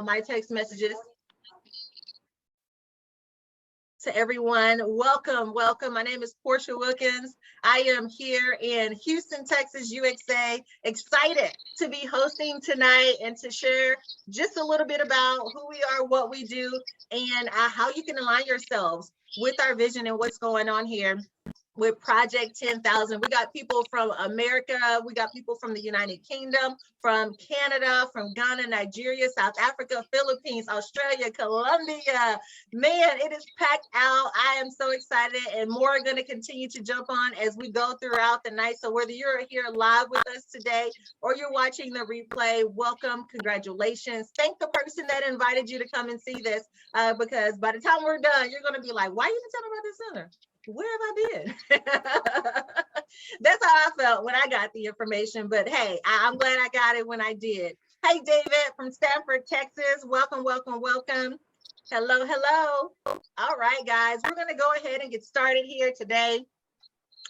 my text messages to everyone. Welcome, welcome. My name is Portia Wilkins. I am here in Houston, Texas, USA. Excited to be hosting tonight and to share just a little bit about who we are, what we do, and how you can align yourselves with our vision and what's going on here with Project 10,000. We got people from America, we got people from the United Kingdom, from Canada, from Ghana, Nigeria, South Africa, Philippines, Australia, Colombia. Man, it is packed out. I am so excited, and more are going to continue to jump on as we go throughout the night. So whether you're here live with us today or you're watching the replay, welcome, congratulations. Thank the person that invited you to come and see this, because by the time we're done, you're going to be like, why you didn't tell me about this center? Where have I been? That's how I felt when I got the information. But hey, I'm glad I got it when I did. Hey, David from Stanford, Texas. Welcome, welcome, welcome. Hello, hello. All right, guys, we're going to go ahead and get started here today.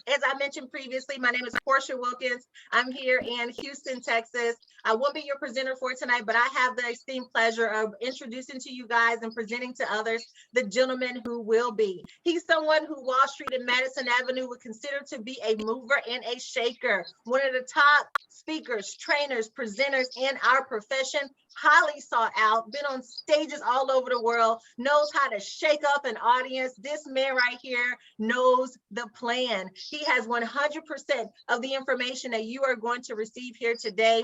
As I mentioned previously, my name is Portia Wilkins. I'm here in Houston, Texas. I won't be your presenter for tonight, but I have the esteemed pleasure of introducing to you guys and presenting to others the gentleman who will be. He's someone who Wall Street and Madison Avenue would consider to be a mover and a shaker. One of the top speakers, trainers, presenters in our profession, highly sought out, been on stages all over the world, knows how to shake up an audience. This man right here knows the plan. He has 100% of the information that you are going to receive here today.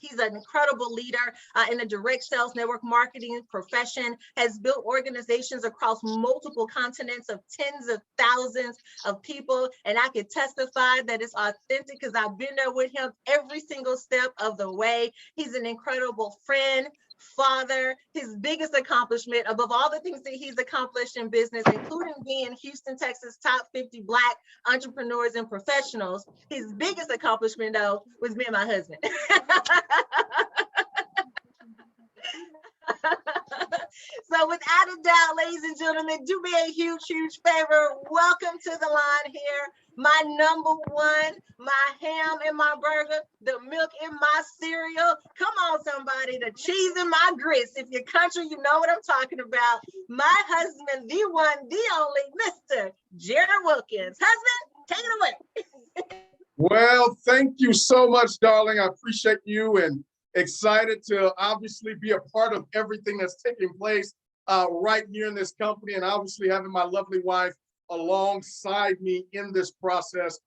He's an incredible leader in the direct sales network marketing profession, has built organizations across multiple continents of tens of thousands of people. And I can testify that it's authentic because I've been there with him every single step of the way. He's an incredible friend, father. His biggest accomplishment, above all the things that he's accomplished in business, including being Houston, Texas top 50 Black entrepreneurs and professionals, his biggest accomplishment though was being my husband. So without a doubt, ladies and gentlemen, do me a huge, huge favor. Welcome to the line here. My number one, my ham in my burger, the milk in my cereal. Come on, somebody, the cheese in my grits. If you're country, you know what I'm talking about. My husband, the one, the only, Mr. Jared Wilkins. Husband, take it away. Well, thank you so much, darling. I appreciate you and excited to obviously be a part of everything that's taking place right here in this company, and obviously having my lovely wife alongside me in this process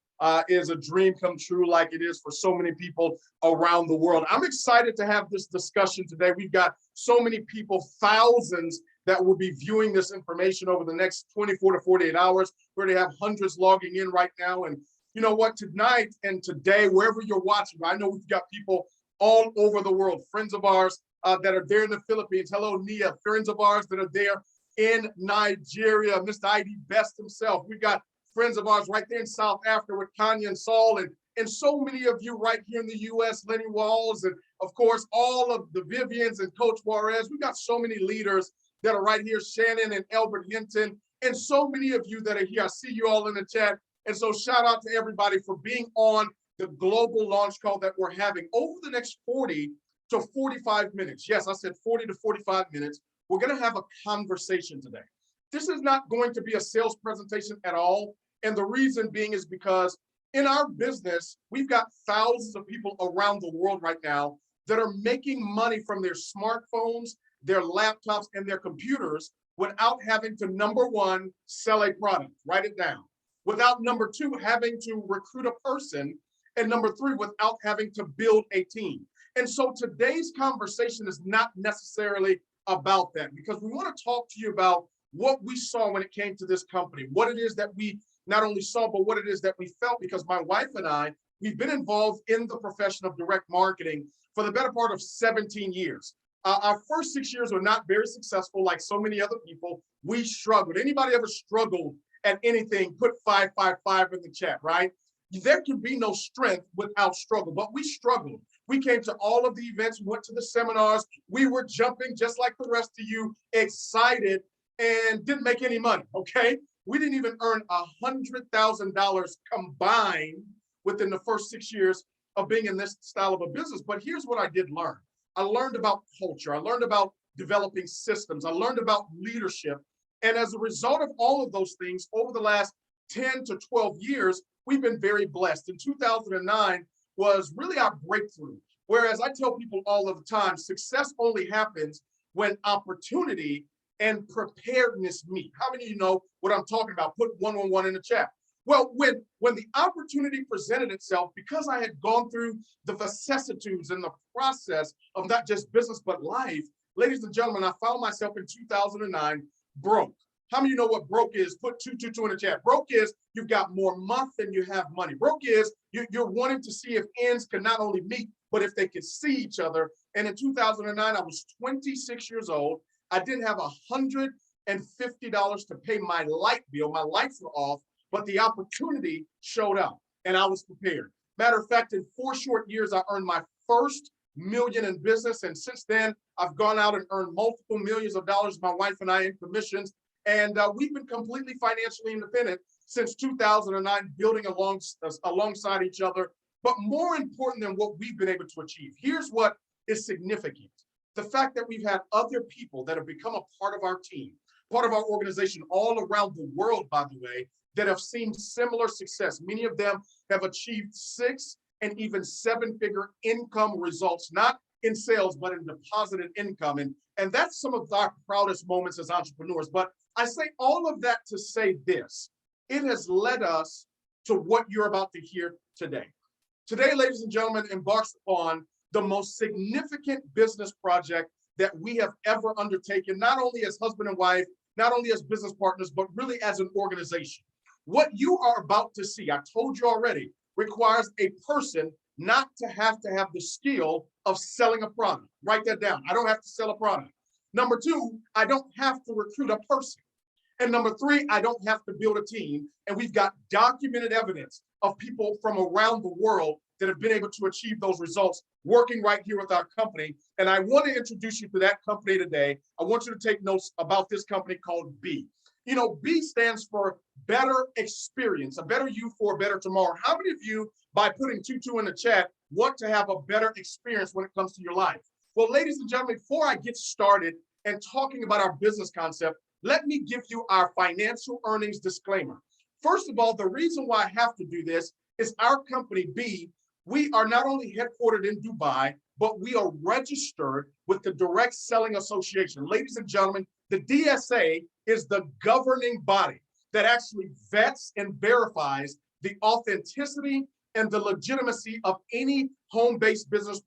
is a dream come true, like it is for so many people around the world. I'm excited to have this discussion today. We've got so many people, thousands, that will be viewing this information over the next 24 to 48 hours. We already have hundreds logging in right now. And you know what, tonight and today, wherever you're watching, I know we've got people all over the world, friends of ours that are there in the Philippines. Hello, Nia, friends of ours that are there in Nigeria, Mr. ID Best himself. We've got friends of ours right there in South Africa with Kanya and Saul, and so many of you right here in the US, Lenny Walls, and of course, all of the Vivians and Coach Juarez. We've got so many leaders that are right here, Shannon and Albert Hinton, and so many of you that are here. I see you all in the chat. And so shout out to everybody for being on the global launch call that we're having over the next 40 to 45 minutes. Yes, I said 40 to 45 minutes. We're going to have a conversation today. This is not going to be a sales presentation at all. And the reason being is because in our business, we've got thousands of people around the world right now that are making money from their smartphones, their laptops, and their computers without having to, number one, sell a product, write it down. Without, number two, having to recruit a person, and number three, without having to build a team. And so today's conversation is not necessarily about that, because we want to talk to you about what we saw when it came to this company, what it is that we not only saw, but what it is that we felt, because my wife and I, we've been involved in the profession of direct marketing for the better part of 17 years. Our first 6 years were not very successful, like so many other people. We struggled. Anybody ever struggled at anything? Put 555 in the chat, right? There can be no strength without struggle, but we struggled. We came to all of the events, we went to the seminars, we were jumping just like the rest of you, excited, and didn't make any money, okay? We didn't even earn $100,000 combined within the first 6 years of being in this style of a business. But here's what I did learn. I learned about culture. I learned about developing systems. I learned about leadership. And as a result of all of those things, over the last 10 to 12 years, we've been very blessed. In 2009 was really our breakthrough. Whereas I tell people all of the time, success only happens when opportunity and preparedness meet. How many of you know what I'm talking about? Put 111 in the chat. Well, when the opportunity presented itself, because I had gone through the vicissitudes and the process of not just business, but life, ladies and gentlemen, I found myself in 2009 broke. How many of you know what broke is? Put 222 in the chat. Broke is you've got more month than you have money. Broke is you're wanting to see if ends can not only meet, but if they could see each other. And in 2009, I was 26 years old. I didn't have $150 to pay my light bill. My lights were off, but the opportunity showed up and I was prepared. Matter of fact, in 4 short years, I earned my first million in business. And since then, I've gone out and earned multiple millions of dollars, my wife and I, in commissions. And we've been completely financially independent since 2009, building alongside each other. But more important than what we've been able to achieve, here's what is significant. The fact that we've had other people that have become a part of our team, part of our organization all around the world, by the way, that have seen similar success. Many of them have achieved 6 and even 7-figure income results, not in sales, but in deposited income. And that's some of our proudest moments as entrepreneurs. But I say all of that to say this: it has led us to what you're about to hear today. Today, ladies and gentlemen, embarks on the most significant business project that we have ever undertaken, not only as husband and wife, not only as business partners, but really as an organization. What you are about to see, I told you already, requires a person not to have the skill of selling a product. Write that down. I don't have to sell a product. Number 2, I don't have to recruit a person. And number 3, I don't have to build a team. And we've got documented evidence of people from around the world that have been able to achieve those results working right here with our company. And I want to introduce you to that company today. I want you to take notes about this company called B. You know, B stands for better experience, a better you for a better tomorrow. How many of you, by putting 22 in the chat, want to have a better experience when it comes to your life? Well, ladies and gentlemen, before I get started and talking about our business concept, let me give you our financial earnings disclaimer. First of all, the reason why I have to do this is our company, B, we are not only headquartered in Dubai, but we are registered with the Direct Selling Association. Ladies and gentlemen, the DSA is the governing body that actually vets and verifies the authenticity and the legitimacy of any home-based business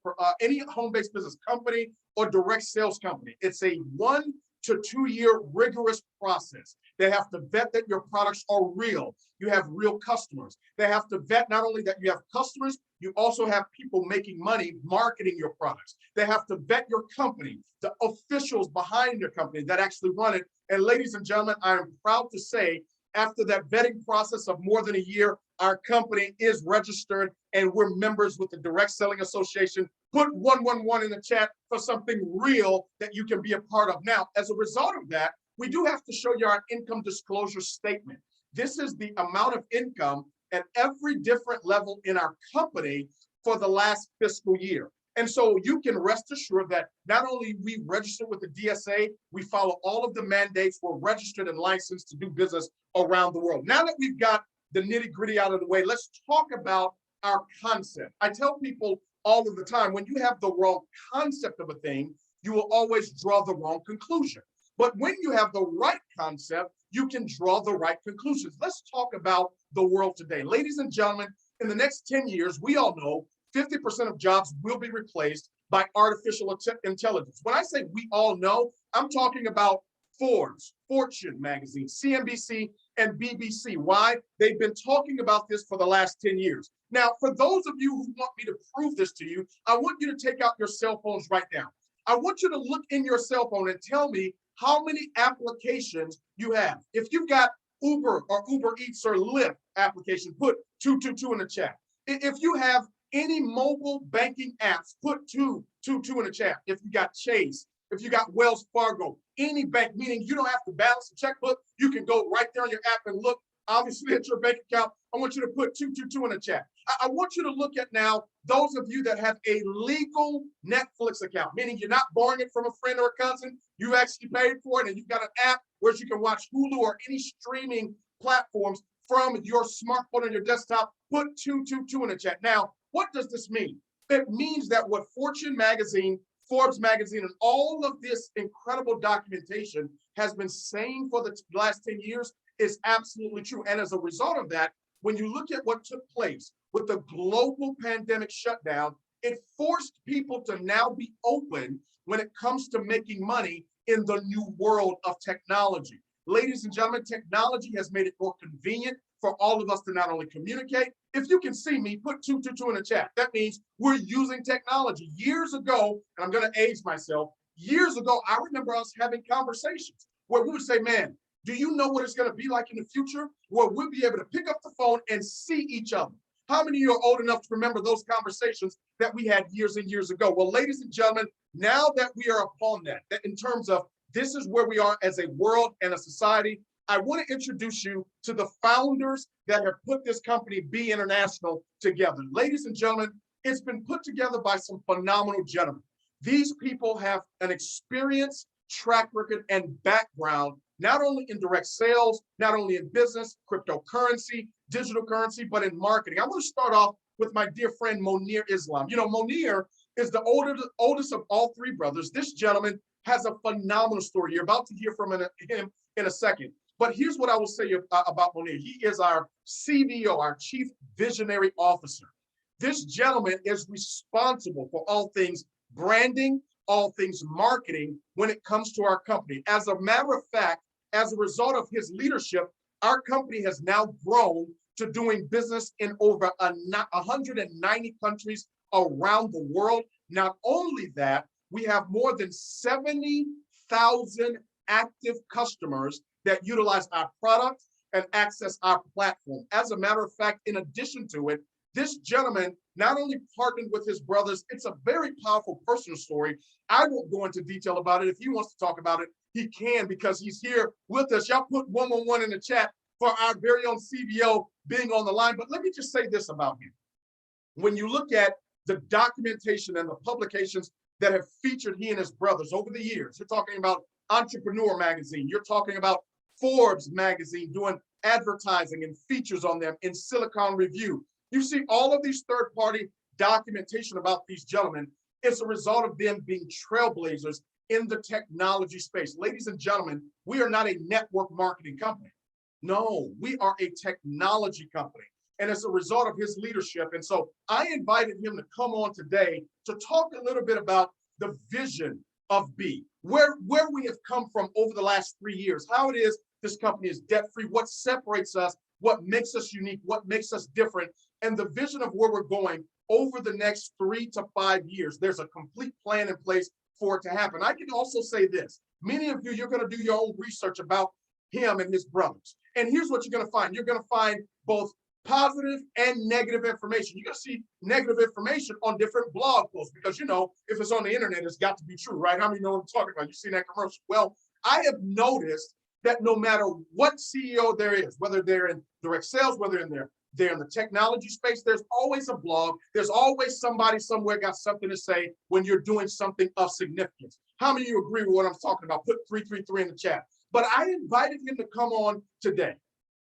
company or direct sales company. It's a 1 to 2 year rigorous process. They have to vet that your products are real. You have real customers. They have to vet not only that you have customers, you also have people making money marketing your products. They have to vet your company, the officials behind your company that actually run it. And ladies and gentlemen, I am proud to say, after that vetting process of more than a year, our company is registered and we're members with the Direct Selling Association. Put 111 in the chat for something real that you can be a part of. Now, as a result of that, we do have to show you our income disclosure statement. This is the amount of income at every different level in our company for the last fiscal year. And so you can rest assured that not only we register with the DSA, we follow all of the mandates, we're registered and licensed to do business around the world. Now that we've got the nitty-gritty out of the way, let's talk about our concept. I tell people all of the time, when you have the wrong concept of a thing, you will always draw the wrong conclusion. But when you have the right concept, you can draw the right conclusions. Let's talk about the world today. Ladies and gentlemen, in the next 10 years, we all know 50% of jobs will be replaced by artificial intelligence. When I say we all know, I'm talking about Forbes, Fortune magazine, CNBC, and BBC. Why? They've been talking about this for the last 10 years. Now, for those of you who want me to prove this to you, I want you to take out your cell phones right now. I want you to look in your cell phone and tell me how many applications you have. If you've got Uber or Uber Eats or Lyft application, put 222 in the chat. If you have any mobile banking apps, put 222 in the chat. If you got Chase, if you got Wells Fargo, any bank, meaning you don't have to balance the checkbook, you can go right there on your app and look, obviously, at your bank account. I want you to put 222 in the chat. I want you to look at now those of you that have a legal Netflix account, meaning you're not borrowing it from a friend or a cousin. You actually paid for it, and you've got an app where you can watch Hulu or any streaming platforms from your smartphone and your desktop. Put 222 in the chat. Now, what does this mean? It means that what Fortune magazine, Forbes magazine, and all of this incredible documentation has been saying for the last 10 years is absolutely true. And as a result of that, when you look at what took place with the global pandemic shutdown, it forced people to now be open when it comes to making money in the new world of technology. Ladies and gentlemen, technology has made it more convenient for all of us to not only communicate. If you can see me, put 222 in the chat. That means we're using technology. Years ago, and I'm going to age myself, years ago, I remember us having conversations where we would say, man, do you know what it's going to be like in the future? Where we'll be able to pick up the phone and see each other. How many of you are old enough to remember those conversations that we had years and years ago? Well, ladies and gentlemen, now that we are upon that in terms of this is where we are as a world and a society, I want to introduce you to the founders that have put this company, Be International, together. Ladies and gentlemen, it's been put together by some phenomenal gentlemen. These people have an experience, track record, and background, not only in direct sales, not only in business, cryptocurrency, digital currency, but in marketing. I want to start off with my dear friend, Monir Islam. You know, Monir is the oldest of all three brothers. This gentleman has a phenomenal story. You're about to hear from him in a second. But here's what I will say about Monir. He is our CVO, our Chief Visionary Officer. This gentleman is responsible for all things branding, all things marketing when it comes to our company. As a matter of fact, as a result of his leadership, our company has now grown to doing business in over 190 countries around the world. Not only that, we have more than 70,000 active customers that utilize our product and access our platform. As a matter of fact, in addition to it, this gentleman not only partnered with his brothers, it's a very powerful personal story. I won't go into detail about it. If he wants to talk about it, he can, because he's here with us. Y'all put 111 in the chat for our very own CVO being on the line. But let me just say this about him. When you look at the documentation and the publications that have featured he and his brothers over the years, you're talking about Entrepreneur Magazine, you're talking about Forbes Magazine doing advertising and features on them, in Silicon Review. You see all of these third-party documentation about these gentlemen. It's a result of them being trailblazers in the technology space. Ladies and gentlemen, we are not a network marketing company. No, we are a technology company. And it's a result of his leadership. And so I invited him to come on today to talk a little bit about the vision of B, where we have come from over the last 3 years, how it is this company is debt-free, what separates us, what makes us unique, what makes us different, and the vision of where we're going over the next 3 to 5 years. There's a complete plan in place for it to happen. I can also say this. Many of you, you're going to do your own research about him and his brothers. And here's what you're going to find. You're going to find both positive and negative information. You're going to see negative information on different blog posts because, you know, if it's on the internet, it's got to be true, right? How many know what I'm talking about? You've seen that commercial. Well, I have noticed that no matter what CEO there is, whether they're in direct sales, whether they're in the technology space, there's always a blog. There's always somebody somewhere got something to say when you're doing something of significance. How many of you agree with what I'm talking about? Put 333 in the chat. But I invited him to come on today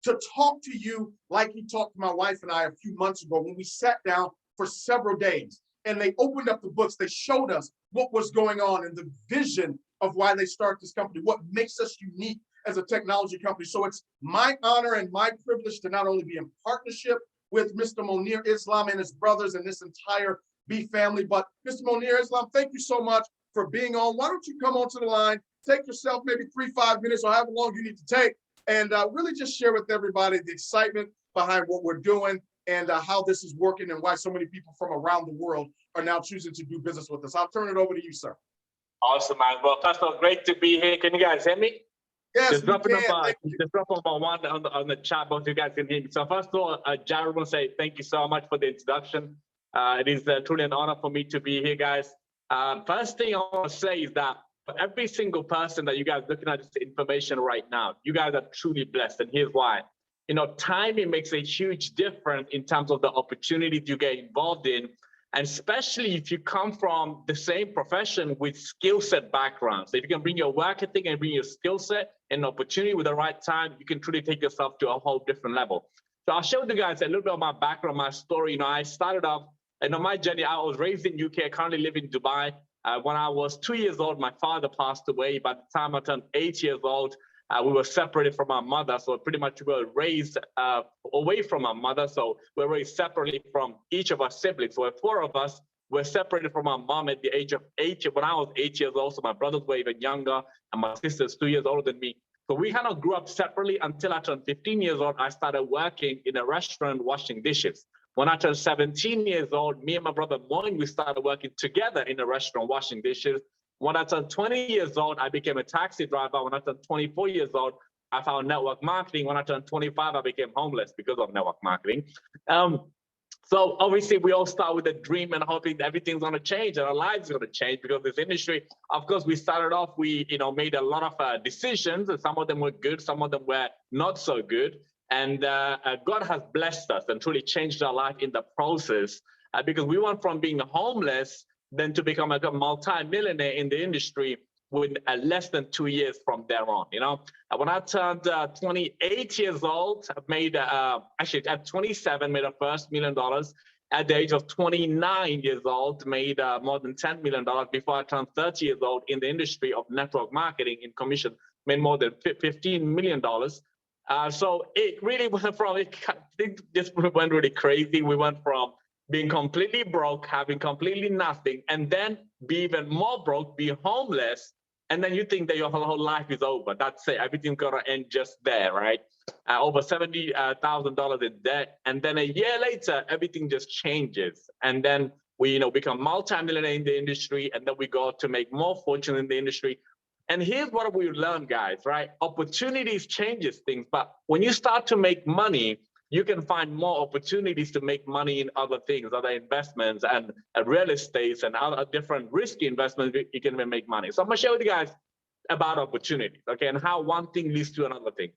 to talk to you like he talked to my wife and I a few months ago when we sat down for several days and they opened up the books. They showed us what was going on and the vision of why they started this company, what makes us unique as a technology company. So it's my honor and my privilege to not only be in partnership with Mr. Monir Islam and his brothers and this entire B family, but Mr. Monir Islam, thank you so much for being on. Why don't you come onto the line, take yourself maybe 3-5 minutes or however long you need to take, and really just share with everybody the excitement behind what we're doing and how this is working and why so many people from around the world are now choosing to do business with us. I'll turn it over to you, sir. Awesome, man. Well, first of all, great to be here. Can you guys hear me? Yes, just drop we number can. one on the chat box. You guys can hear me. So first of all, Jared, want to say thank you so much for the introduction. It is truly an honor for me to be here, guys. First thing I want to say is that for every single person that you guys looking at this information right now, you guys are truly blessed, and here's why. timing makes a huge difference in terms of the opportunities you get involved in. And especially if you come from the same profession with skill set backgrounds. So if you can bring your work ethic and bring your skill set and opportunity with the right time, you can truly take yourself to a whole different level. So I'll share with you guys a little bit of my background, my story. I started off, my journey, I was raised in UK, I currently live in Dubai. When I was 2 years old, my father passed away. By the time I turned 8 years old, we were separated from our mother. So pretty much we were raised away from our mother. So we were raised separately from each of our siblings. So 4 of us were separated from our mom at the age of 8. When I was 8 years old, so my brothers were even younger and my sister's 2 years older than me. So we kind of grew up separately until I turned 15 years old. I started working in a restaurant washing dishes. When I turned 17 years old, me and my brother Monir, we started working together in a restaurant washing dishes. When I turned 20 years old, I became a taxi driver. When I turned 24 years old, I found network marketing. When I turned 25, I became homeless because of network marketing. So obviously we all start with a dream and hoping that everything's going to change and our lives are going to change because this industry, of course, we started off, we made a lot of decisions, and some of them were good, some of them were not so good. And God has blessed us and truly changed our life in the process because we went from being homeless then to become a multi-millionaire in the industry with less than 2 years from there on. When I turned 28 years old, I made actually at 27 made our first $1 million. At the age of 29 years old, made more than $10 million. Before I turned 30 years old in the industry of network marketing in commission, made more than $15 million. So it really went from, I think this went really crazy. We went from being completely broke, having completely nothing, and then be even more broke, be homeless, and then you think that your whole life is over. That's it. Everything's gonna end just there, right? Over $70,000 in debt, and then a year later, everything just changes, and then we, become multi-millionaire in the industry, and then we go to make more fortune in the industry. And here's what we learn, guys, right? Opportunities changes things, but when you start to make money, you can find more opportunities to make money in other things, other investments and real estate and other different risky investments. You can make money. So I'm gonna share with you guys about opportunities, okay, and how one thing leads to another thing.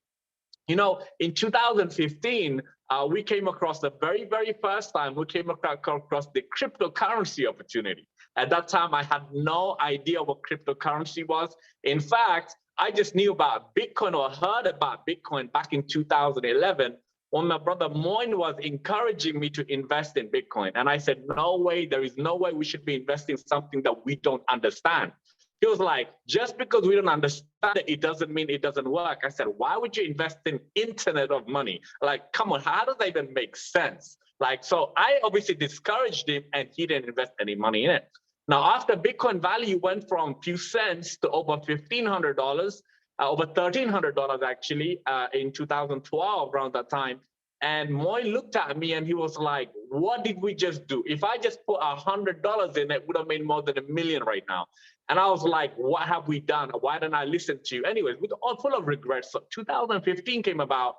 In 2015, we came across the very, very first time we came across the cryptocurrency opportunity. At that time, I had no idea what cryptocurrency was. In fact, I just knew about Bitcoin or heard about Bitcoin back in 2011. When my brother Monir was encouraging me to invest in Bitcoin. And I said, no way, there is no way we should be investing in something that we don't understand. He was like, just because we don't understand it, it doesn't mean it doesn't work. I said, why would you invest in internet of money? Like, come on, how does that even make sense? So I obviously discouraged him and he didn't invest any money in it. Now, after Bitcoin value went from a few cents to over $1,500, over $1,300 actually in 2012 around that time. And Monir looked at me and he was like, what did we just do? If I just put $100 in, it would have made more than $1 million right now. And I was like, what have we done? Why didn't I listen to you? Anyways, we're all full of regrets. So 2015 came about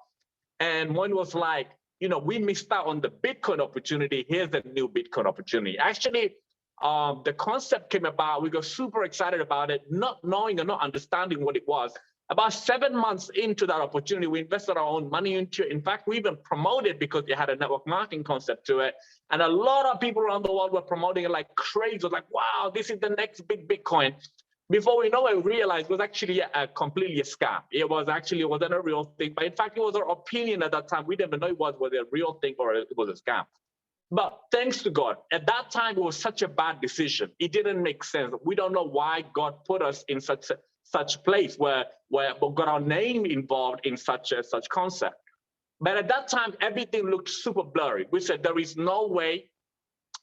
and Monir was like, we missed out on the Bitcoin opportunity. Here's the new Bitcoin opportunity. Actually, the concept came about, we got super excited about it, not knowing and not understanding what it was. About 7 months into that opportunity, we invested our own money into it. In fact, we even promoted because it had a network marketing concept to it. And a lot of people around the world were promoting it like crazy. It was like, wow, this is the next big Bitcoin. Before we know it, we realized it was actually completely a scam. It wasn't a real thing. But in fact, it was our opinion at that time. We didn't even know it was a real thing or it was a scam. But thanks to God, at that time, it was such a bad decision. It didn't make sense. We don't know why God put us in such place where we got our name involved in such concept. But at that time, everything looked super blurry. We said, there is no way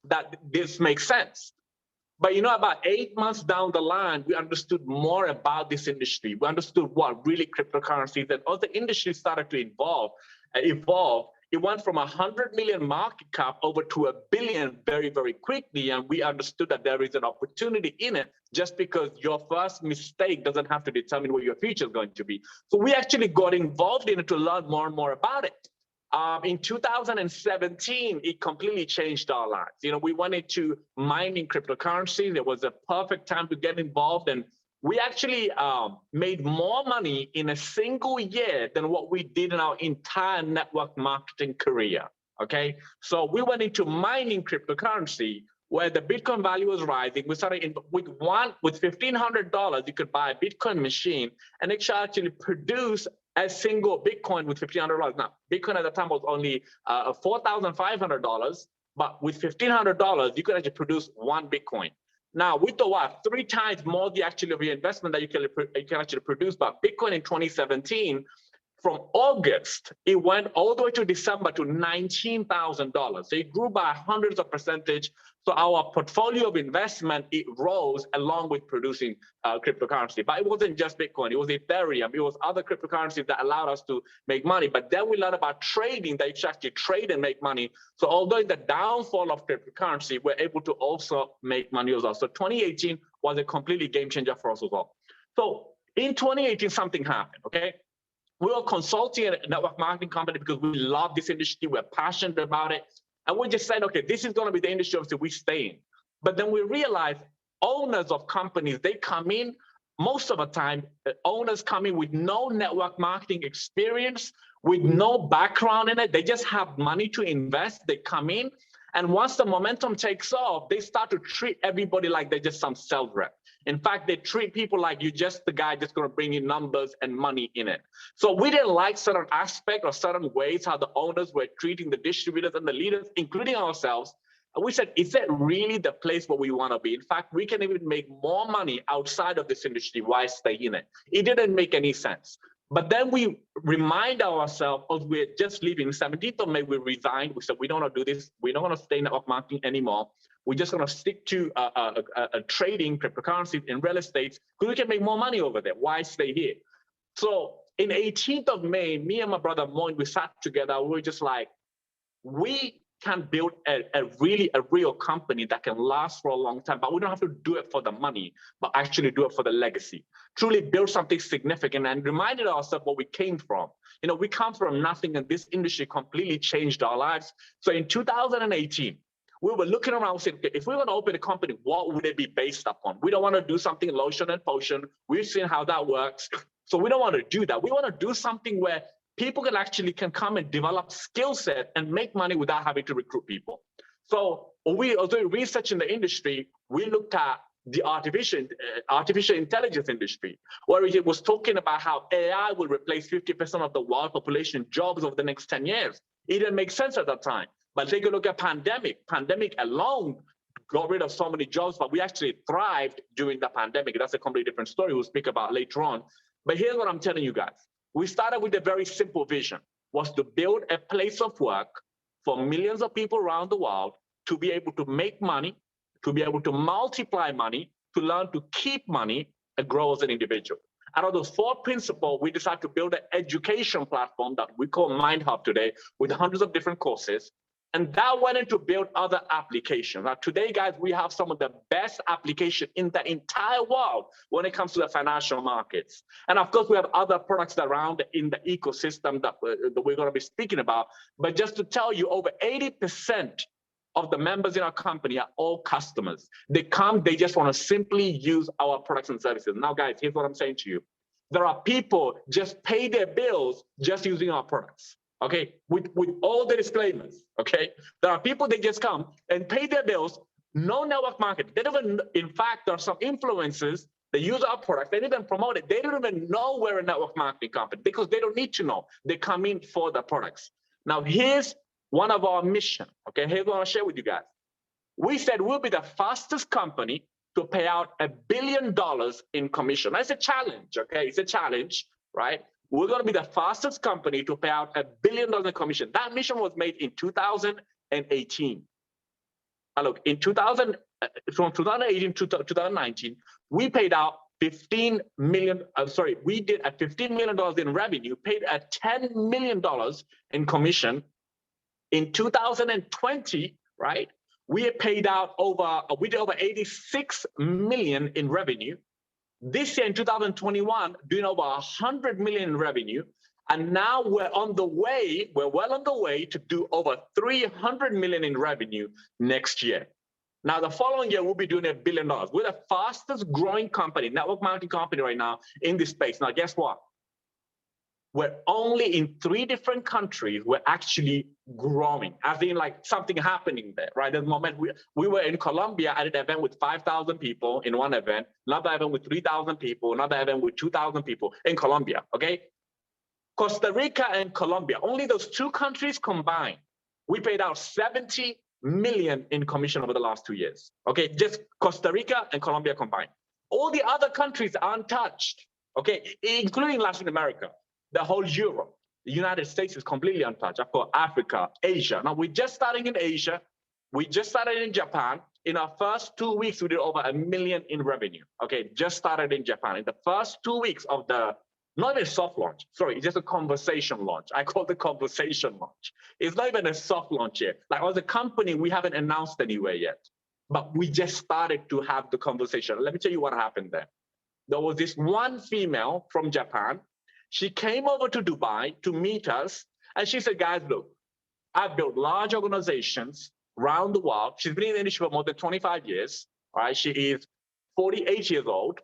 that this makes sense. But about 8 months down the line, we understood more about this industry. We understood what really cryptocurrencies and other industries started to evolve. It went from 100 million market cap over to $1 billion very, very quickly. And we understood that there is an opportunity in it just because your first mistake doesn't have to determine what your future is going to be. So we actually got involved in it to learn more and more about it. In 2017, it completely changed our lives. We went into mining cryptocurrency. There was a perfect time to get involved. And we actually made more money in a single year than what we did in our entire network marketing career, okay? So we went into mining cryptocurrency where the Bitcoin value was rising. We started with $1,500, you could buy a Bitcoin machine and it should actually produce a single Bitcoin with $1,500. Now, Bitcoin at the time was only $4,500, but with $1,500, you could actually produce one Bitcoin. Now, we thought, wow, 3 times more the actual reinvestment that you can actually produce. But Bitcoin in 2017, from August, it went all the way to December to $19,000. So it grew by hundreds of percentage. So our portfolio of investment, it rose along with producing cryptocurrency. But it wasn't just Bitcoin, it was Ethereum, it was other cryptocurrencies that allowed us to make money. But then we learned about trading, that you should actually trade and make money. So although in the downfall of cryptocurrency, we're able to also make money as well. So 2018 was a completely game changer for us as well. So in 2018, something happened, okay? We were consulting a network marketing company because we love this industry, we're passionate about it. And we just said, okay, this is going to be the industry obviously we stay in. But then we realized owners of companies, they come in, most of the time, owners come in with no network marketing experience, with no background in it. They just have money to invest. They come in. And once the momentum takes off, they start to treat everybody like they're just some sales rep. In fact, they treat people like you're just the guy that's going to bring in numbers and money in it. So we didn't like certain aspects or certain ways how the owners were treating the distributors and the leaders, including ourselves. And we said, is that really the place where we want to be? In fact, we can even make more money outside of this industry. Why stay in it? It didn't make any sense. But then we remind ourselves, as we're just leaving, 17th of May, we resigned. We said, we don't want to do this. We don't want to stay in network marketing anymore. We're just going to stick to trading cryptocurrency in real estate because we can make more money over there. Why stay here? So in 18th of May, me and my brother Monir, we sat together. We were just like, we can build a real company that can last for a long time, but we don't have to do it for the money, but actually do it for the legacy. Truly build something significant and reminded ourselves where we came from. You know, we come from nothing and this industry completely changed our lives. So in 2018, we were looking around saying, okay, if we want to open a company, what would it be based upon? We don't want to do something lotion and potion. We've seen how that works. So we don't want to do that. We want to do something where people can come and develop skill set and make money without having to recruit people. So we are doing research in the industry. We looked at the artificial intelligence industry, where it was talking about how AI will replace 50% of the world population jobs over the next 10 years. It didn't make sense at that time. But take a look at pandemic. Pandemic alone got rid of so many jobs, but we actually thrived during the pandemic. That's a completely different story we'll speak about later on. But here's what I'm telling you guys. We started with a very simple vision, was to build a place of work for millions of people around the world to be able to make money, to be able to multiply money, to learn to keep money and grow as an individual. Out of those 4 principles, we decided to build an education platform that we call MindHub today with hundreds of different courses. And that went into build other applications. Now, today, guys, we have some of the best applications in the entire world when it comes to the financial markets. And of course, we have other products around in the ecosystem that we're going to be speaking about. But just to tell you, over 80% of the members in our company are all customers. They come, they just want to simply use our products and services. Now, guys, here's what I'm saying to you. There are people just pay their bills just using our products. Okay, with all the disclaimers, okay? There are people that just come and pay their bills, no network market. They don't even, in fact, there are some influencers that use our product, they didn't even promote it. They don't even know we're a network marketing company because they don't need to know. They come in for the products. Now, here's one of our mission, okay? Here's what I want to share with you guys. We said we'll be the fastest company to pay out $1 billion in commission. That's a challenge, okay? It's a challenge, right? We're going to be the fastest company to pay out $1 billion in commission. That mission was made in 2018. Now look, in from 2018 to 2019, we paid out $15 million. We did at $15 million in revenue, paid at $10 million in commission. In 2020, right? We paid out we did over 86 million in revenue. This year in 2021, doing over 100 million in revenue. And now we're well on the way to do over 300 million in revenue next year. Now, the following year, we'll be doing $1 billion. We're the fastest growing company, network marketing company right now in this space. Now, guess what? We're only in 3 different countries. We're actually growing, as in like something happening there, right? At the moment, we were in Colombia at an event with 5,000 people in one event, another event with 3,000 people, another event with 2,000 people in Colombia, okay? Costa Rica and Colombia, only those 2 countries combined, we paid out 70 million in commission over the last 2 years, okay? Just Costa Rica and Colombia combined. All the other countries are untouched, okay? Including Latin America. The whole Europe, the United States is completely untouched. Of course, Africa, Asia. Now, we're just starting in Asia. We just started in Japan. In our first 2 weeks, we did over $1 million in revenue. Okay, just started in Japan. In the first 2 weeks of the, not even soft launch, sorry, it's just a conversation launch. I call it the conversation launch. It's not even a soft launch yet. Like as a company, we haven't announced anywhere yet, but we just started to have the conversation. Let me tell you what happened there. There was this one female from Japan. She came over to Dubai to meet us, and she said, guys, look, I've built large organizations around the world. She's been in the industry for more than 25 years, right? She is 48 years old.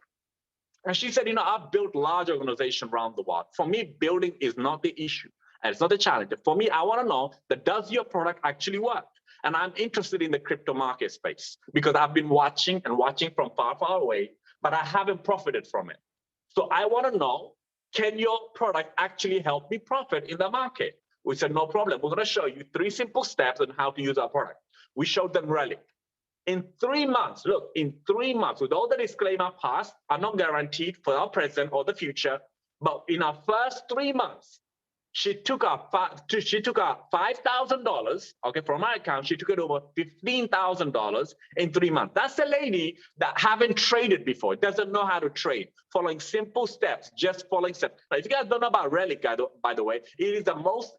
And she said, you know, I've built large organizations around the world. For me, building is not the issue, and it's not the challenge. For me, I want to know that does your product actually work? And I'm interested in the crypto market space because I've been watching from far, far away, but I haven't profited from it. So I want to know, can your product actually help me profit in the market? We said, no problem. We're going to show you 3 simple steps on how to use our product. We showed them Relic. In 3 months, look, in 3 months, with all the disclaimer past, are not guaranteed for our present or the future, but in our first 3 months, she took our $5,000, okay, from my account. She took it over $15,000 in 3 months. That's a lady that haven't traded before, doesn't know how to trade, following simple steps, just following steps. Now, if you guys don't know about Relic, by the way, it is the most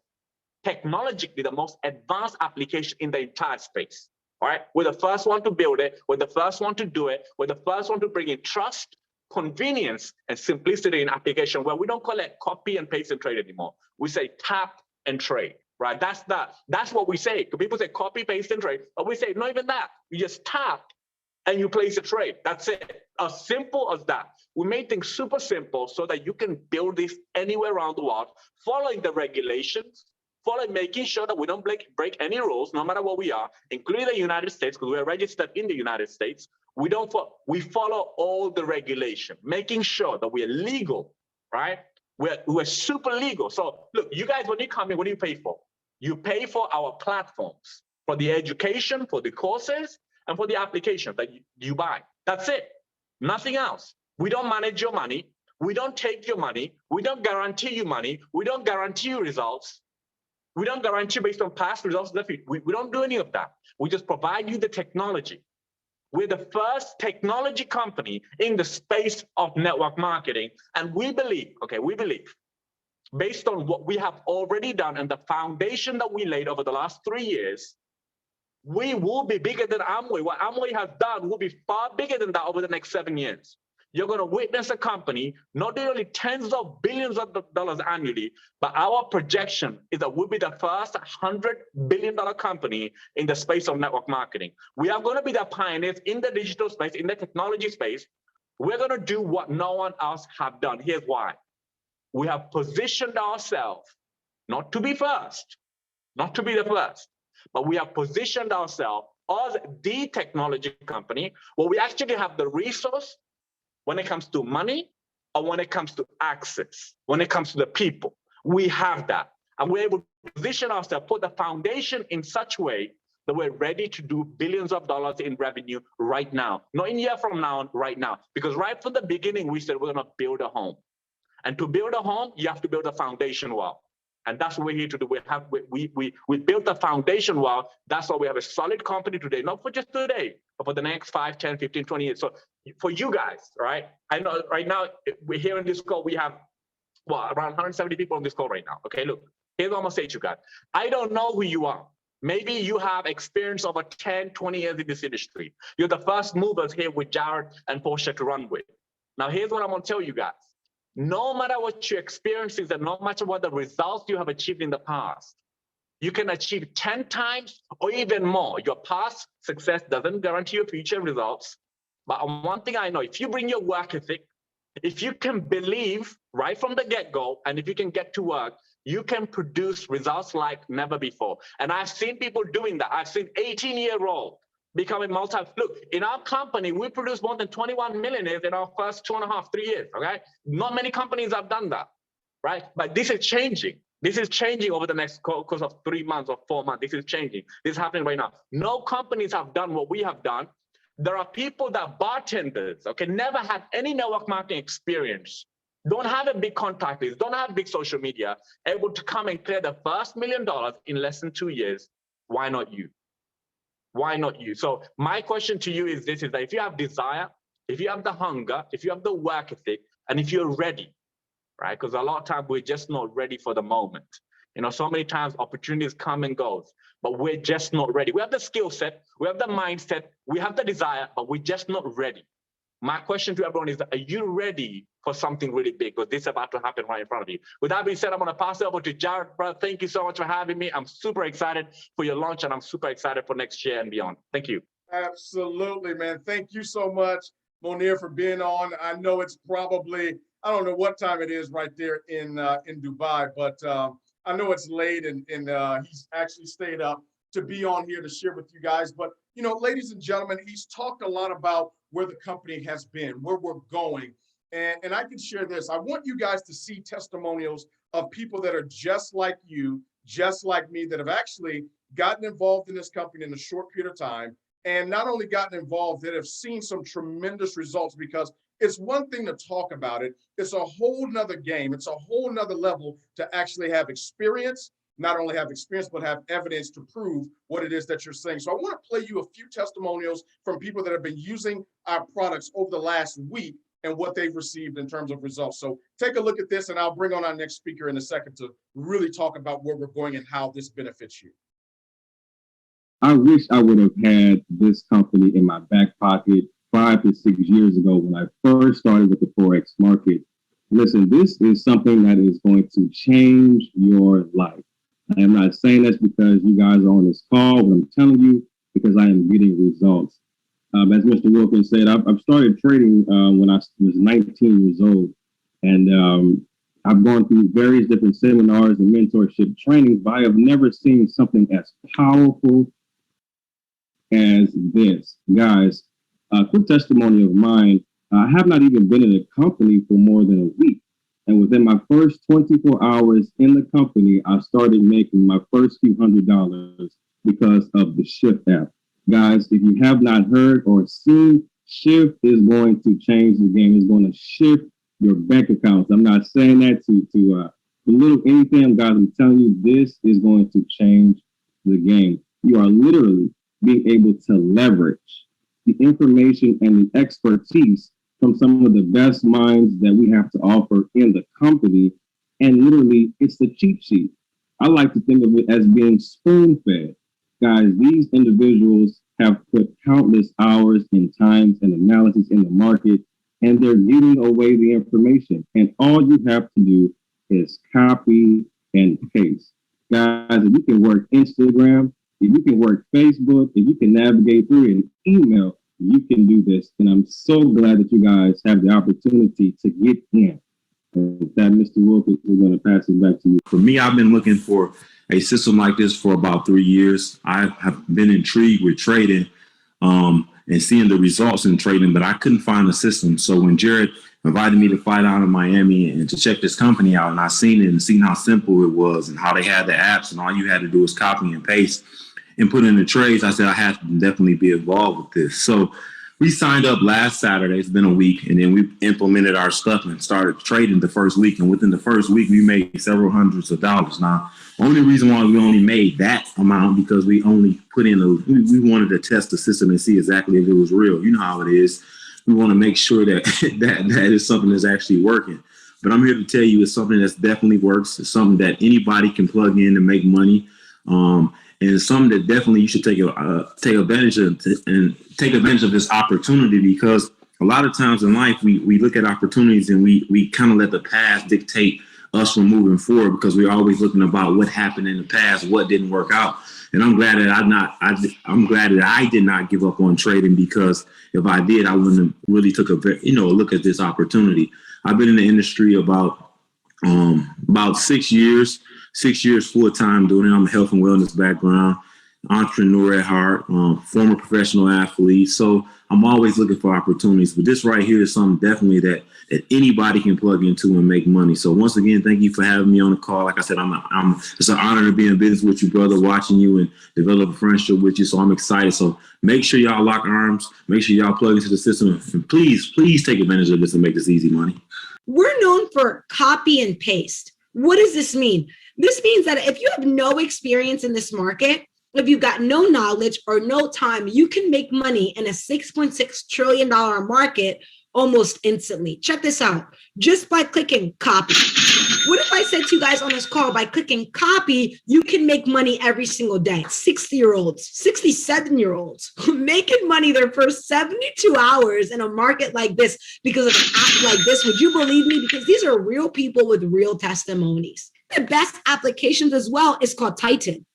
technologically, the most advanced application in the entire space. All right, we're the first one to build it. We're the first one to do it. We're the first one to bring in trust, convenience, and simplicity in application where we don't call it copy and paste and trade anymore. We say tap and trade, right? That's what we say. People say copy, paste, and trade, but we say not even that. You just tap and you place a trade. That's it. As simple as that. We made things super simple so that you can build this anywhere around the world, following the regulations, making sure that we don't break any rules, no matter what we are, including the United States, because we're registered in the United States. We follow all the regulation, making sure that we're legal, right? We're super legal. So look, you guys, when you come in, what do you pay for? You pay for our platforms, for the education, for the courses, and for the application that you buy. That's it. Nothing else. We don't manage your money. We don't take your money. We don't guarantee you money. We don't guarantee you results. We don't guarantee based on past results. We don't do any of that. We just provide you the technology. We're the first technology company in the space of network marketing. And we believe, based on what we have already done and the foundation that we laid over the last 3 years, we will be bigger than Amway. What Amway has done will be far bigger than that over the next 7 years. You're going to witness a company, not only tens of billions of dollars annually, but our projection is that we'll be the first $100 billion company in the space of network marketing. We are going to be the pioneers in the digital space, in the technology space. We're going to do what no one else have done. Here's why. We have positioned ourselves not to be first, not to be the first, but we have positioned ourselves as the technology company where we actually have the resource when it comes to money or when it comes to access, when it comes to the people. We have that. And we're able to position ourselves, put the foundation in such a way that we're ready to do billions of dollars in revenue right now. Not in a year from now, right now. Because right from the beginning, we said we're going to build a home. And to build a home, you have to build a foundation wall. And that's what we're here to do. We built a foundation wall. That's why we have a solid company today, not for just today, but for the next 5, 10, 15, 20 years. So for you guys, right? I know right now we're here in this call. We have, around 170 people on this call right now. Okay, look, here's what I'm gonna say to you guys. I don't know who you are. Maybe you have experience over 10, 20 years in this industry. You're the first movers here with Jared and Portia to run with. Now, here's what I'm gonna tell you guys. No matter what your experiences and no matter what the results you have achieved in the past, You can achieve 10 times or even more. Your past success doesn't guarantee your future results. But one thing I know, if you bring your work ethic, if you can believe right from the get-go, and if you can get to work, you can produce results like never before. And I've seen people doing that. I've seen 18-year-old becoming Look, in our company, we produced more than 21 millionaires in our first 2.5, 3 years, okay? Not many companies have done that, right? But this is changing. This is changing over the next course of 3 months or 4 months. This is changing. This is happening right now. No companies have done what we have done. There are people that bartenders, okay, never had any network marketing experience, don't have a big contact list, don't have big social media, able to come and clear the first $1 million in less than 2 years. Why not you? Why not you? So my question to you is this, is that if you have desire, if you have the hunger, if you have the work ethic, and if you're ready, right? Because a lot of times we're just not ready for the moment. You know, so many times opportunities come and goes, but we're just not ready. We have the skill set, we have the mindset, we have the desire, but we're just not ready. My question to everyone is, are you ready for something really big? Because this is about to happen right in front of you. With that being said, I'm going to pass it over to Jared. Bro, thank you so much for having me. I'm super excited for your launch, and I'm super excited for next year and beyond. Thank you. Absolutely, man. Thank you so much, Monir, for being on. I know it's probably, I don't know what time it is right there in Dubai, but I know it's late, and he's actually stayed up to be on here to share with you guys. But, you know, ladies and gentlemen, he's talked a lot about where the company has been, where we're going. And I can share this. I want you guys to see testimonials of people that are just like you, just like me, that have actually gotten involved in this company in a short period of time, and not only gotten involved, that have seen some tremendous results. Because it's one thing to talk about it. It's a whole nother game. It's a whole nother level to actually have experience, not only have experience, but have evidence to prove what it is that you're saying. So I want to play you a few testimonials from people that have been using our products over the last week and what they've received in terms of results. So take a look at this, and I'll bring on our next speaker in a second to really talk about where we're going and how this benefits you. I wish I would have had this company in my back pocket 5 to 6 years ago when I first started with the Forex market. Listen, this is something that is going to change your life. I am not saying this because you guys are on this call, but I'm telling you because I am getting results. As Mr. Wilkins said, I've started trading when I was 19 years old, and I've gone through various different seminars and mentorship trainings, but I have never seen something as powerful as this. Guys, a quick testimony of mine, I have not even been in a company for more than a week. And within my first 24 hours in the company, I started making my first few $100s because of the Shift app. Guys, if you have not heard or seen, Shift is going to change the game. It's going to shift your bank accounts. I'm not saying that to belittle anything, guys. I'm telling you, this is going to change the game. You are literally being able to leverage the information and the expertise from some of the best minds that we have to offer in the company. And literally, it's the cheat sheet. I like to think of it as being spoon-fed. Guys, these individuals have put countless hours and times and analysis in the market, and they're giving away the information. And all you have to do is copy and paste. Guys, if you can work Instagram, if you can work Facebook, if you can navigate through an email, you can do this. And I'm so glad that you guys have the opportunity to get in. And with that, Mr. Wilkins, we're going to pass it back to you. For me, I've been looking for a system like this for about 3 years. I have been intrigued with trading and seeing the results in trading, but I couldn't find a system. So when Jared invited me to fly down to Miami and to check this company out, and I seen it and seen how simple it was and how they had the apps and all you had to do was copy and paste and put in the trades, I said I have to definitely be involved with this. So we signed up last Saturday. It's been a week, and then we implemented our stuff and started trading the first week. And within the first week, we made several hundreds of dollars. Now, the only reason why we only made that amount because we only put in we wanted to test the system and see exactly if it was real. You know how it is. We want to make sure that that is something that's actually working. But I'm here to tell you it's something that definitely works. It's something that anybody can plug in and make money. And it's something that definitely you should take advantage of and take advantage of this opportunity, because a lot of times in life we look at opportunities and we kind of let the past dictate us from moving forward, because we're always looking about what happened in the past, what didn't work out. And I'm glad that I'm glad that I did not give up on trading, because if I did, I wouldn't have really took a look at this opportunity. I've been in the industry about 6 years, 6 years full time doing it. I'm a health and wellness background, entrepreneur at heart, former professional athlete. So I'm always looking for opportunities. But this right here is something definitely that anybody can plug into and make money. So once again, thank you for having me on the call. Like I said, it's an honor to be in business with you, brother, watching you and develop a friendship with you. So I'm excited. So make sure y'all lock arms. Make sure y'all plug into the system. And please take advantage of this and make this easy money. We're known for copy and paste. What does this mean? This means that if you have no experience in this market, if you've got no knowledge or no time, you can make money in a $6.6 trillion market almost instantly. Check this out. Just by clicking copy. What if I said to you guys on this call, by clicking copy, you can make money every single day? 60-year-olds, 67-year-olds making money their first 72 hours in a market like this because of an app like this. Would you believe me? Because these are real people with real testimonies. The best applications as well is called Titan.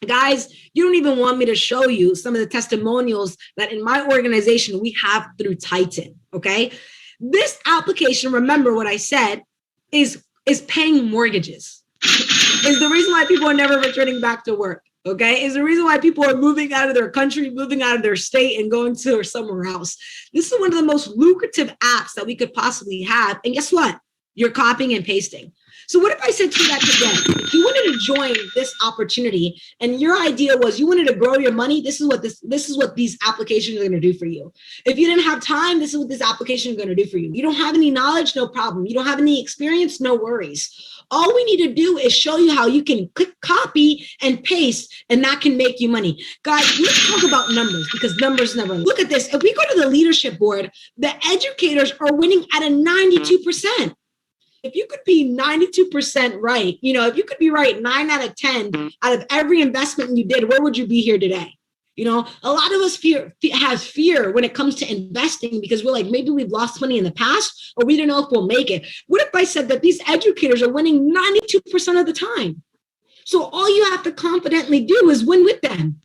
Guys, you don't even want me to show you some of the testimonials that in my organization we have through Titan, okay? This application, remember what I said, is paying mortgages. Is the reason why people are never returning back to work, okay? Is the reason why people are moving out of their country, moving out of their state and going to somewhere else. This is one of the most lucrative apps that we could possibly have. And guess what? You're copying and pasting. So what if I said to you that today, if you wanted to join this opportunity and your idea was you wanted to grow your money, this is what these applications are going to do for you. If you didn't have time, this is what this application is going to do for you. You don't have any knowledge, no problem. You don't have any experience, no worries. All we need to do is show you how you can click copy and paste, and that can make you money. Guys, let's talk about numbers, because numbers never lie. Look at this. If we go to the leadership board, the educators are winning at a 92%. If you could be 92% right, if you could be right 9 out of 10 out of every investment you did, where would you be here today? A lot of us have fear when it comes to investing because we're like, maybe we've lost money in the past or we don't know if we'll make it. What if I said that these educators are winning 92% of the time? So all you have to confidently do is win with them.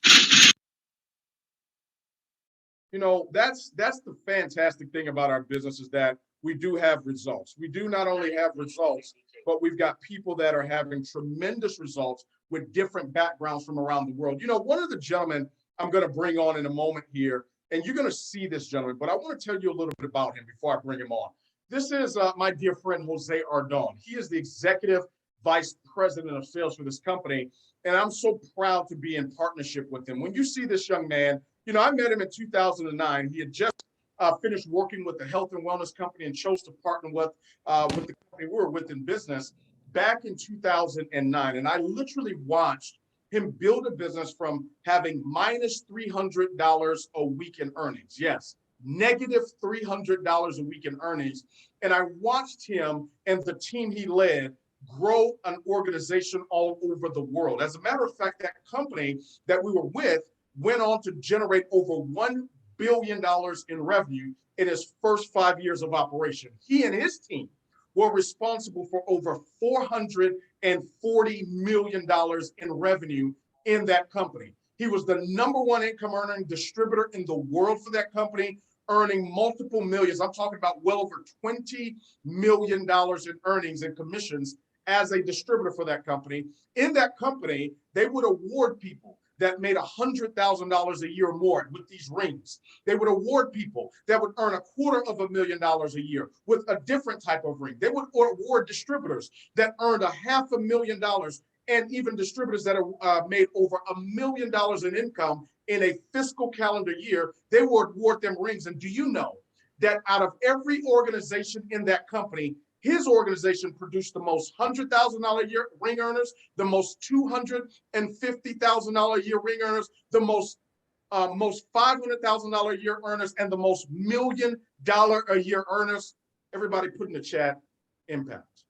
That's the fantastic thing about our business is that we do have results. We do not only have results, but we've got people that are having tremendous results with different backgrounds from around the world. One of the gentlemen I'm going to bring on in a moment here, and you're going to see this gentleman, but I want to tell you a little bit about him before I bring him on. This is my dear friend, Jose Ardon. He is the Executive Vice President of Sales for this company, and I'm so proud to be in partnership with him. When you see this young man, I met him in 2009. He had just finished working with the health and wellness company and chose to partner with the company we were with in business back in 2009. And I literally watched him build a business from having minus $300 a week in earnings. Yes, negative $300 a week in earnings. And I watched him and the team he led grow an organization all over the world. As a matter of fact, that company that we were with went on to generate over $1 billion in revenue in his first 5 years of operation. He and his team were responsible for over $440 million in revenue in that company. He was the #1 income earning distributor in the world for that company, earning multiple millions. I'm talking about well over $20 million in earnings and commissions as a distributor for that company. In that company, they would award people that made $100,000 a year or more with these rings. They would award people that would earn $250,000 a year with a different type of ring. They would award distributors that earned $500,000 and even distributors that made over $1 million in income in a fiscal calendar year. They would award them rings. And do you know that out of every organization in that company, his organization produced the most $100,000 a year ring earners, the most $250,000 a year ring earners, the most $500,000 a year earners, and the most $1 million a year earners? Everybody put in the chat, impact.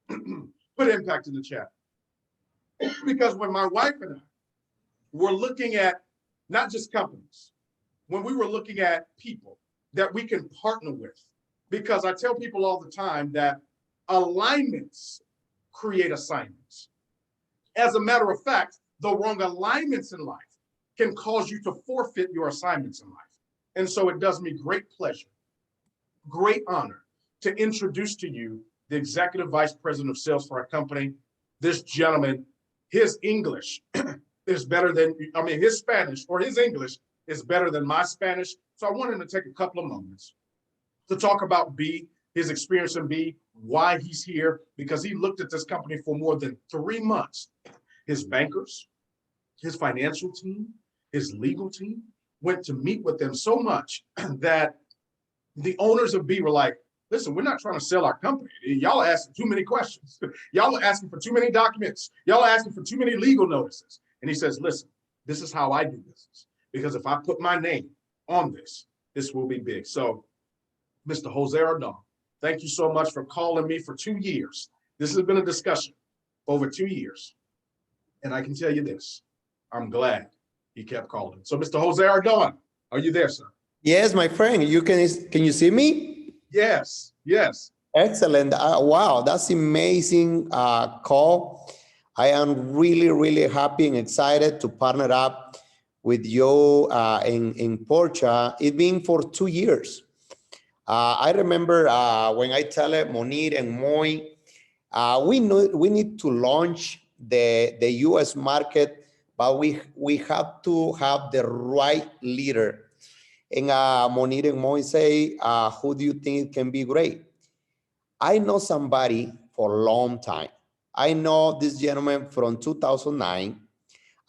Put impact in the chat. Because when my wife and I were looking at not just companies, when we were looking at people that we can partner with, because I tell people all the time that alignments create assignments. As a matter of fact, the wrong alignments in life can cause you to forfeit your assignments in life. And so it does me great pleasure, great honor to introduce to you the Executive Vice President of Sales for our company. This gentleman, his English is better than, his Spanish or his English is better than my Spanish. So I wanted to take a couple of moments to talk about B, his experience in B, why he's here, because he looked at this company for more than 3 months. His bankers, his financial team, his legal team went to meet with them so much that the owners of B were like, listen, we're not trying to sell our company. Y'all are asking too many questions. Y'all are asking for too many documents. Y'all are asking for too many legal notices. And he says, listen, this is how I do business. Because if I put my name on this, this will be big. So, Mr. Jose Ardon, thank you so much for calling me for 2 years. This has been a discussion over 2 years. And I can tell you this, I'm glad he kept calling. So, Mr. Jose Ardon, are you there, sir? Yes, my friend. Can you see me? Yes, yes. Excellent. Wow, that's amazing call. I am really, really happy and excited to partner up with you in Porsche. It's been for 2 years. I remember when I tell it, Monir and Moy, we need to launch the US market, but we have to have the right leader. And Monir and Moy say, who do you think can be great? I know somebody for a long time. I know this gentleman from 2009.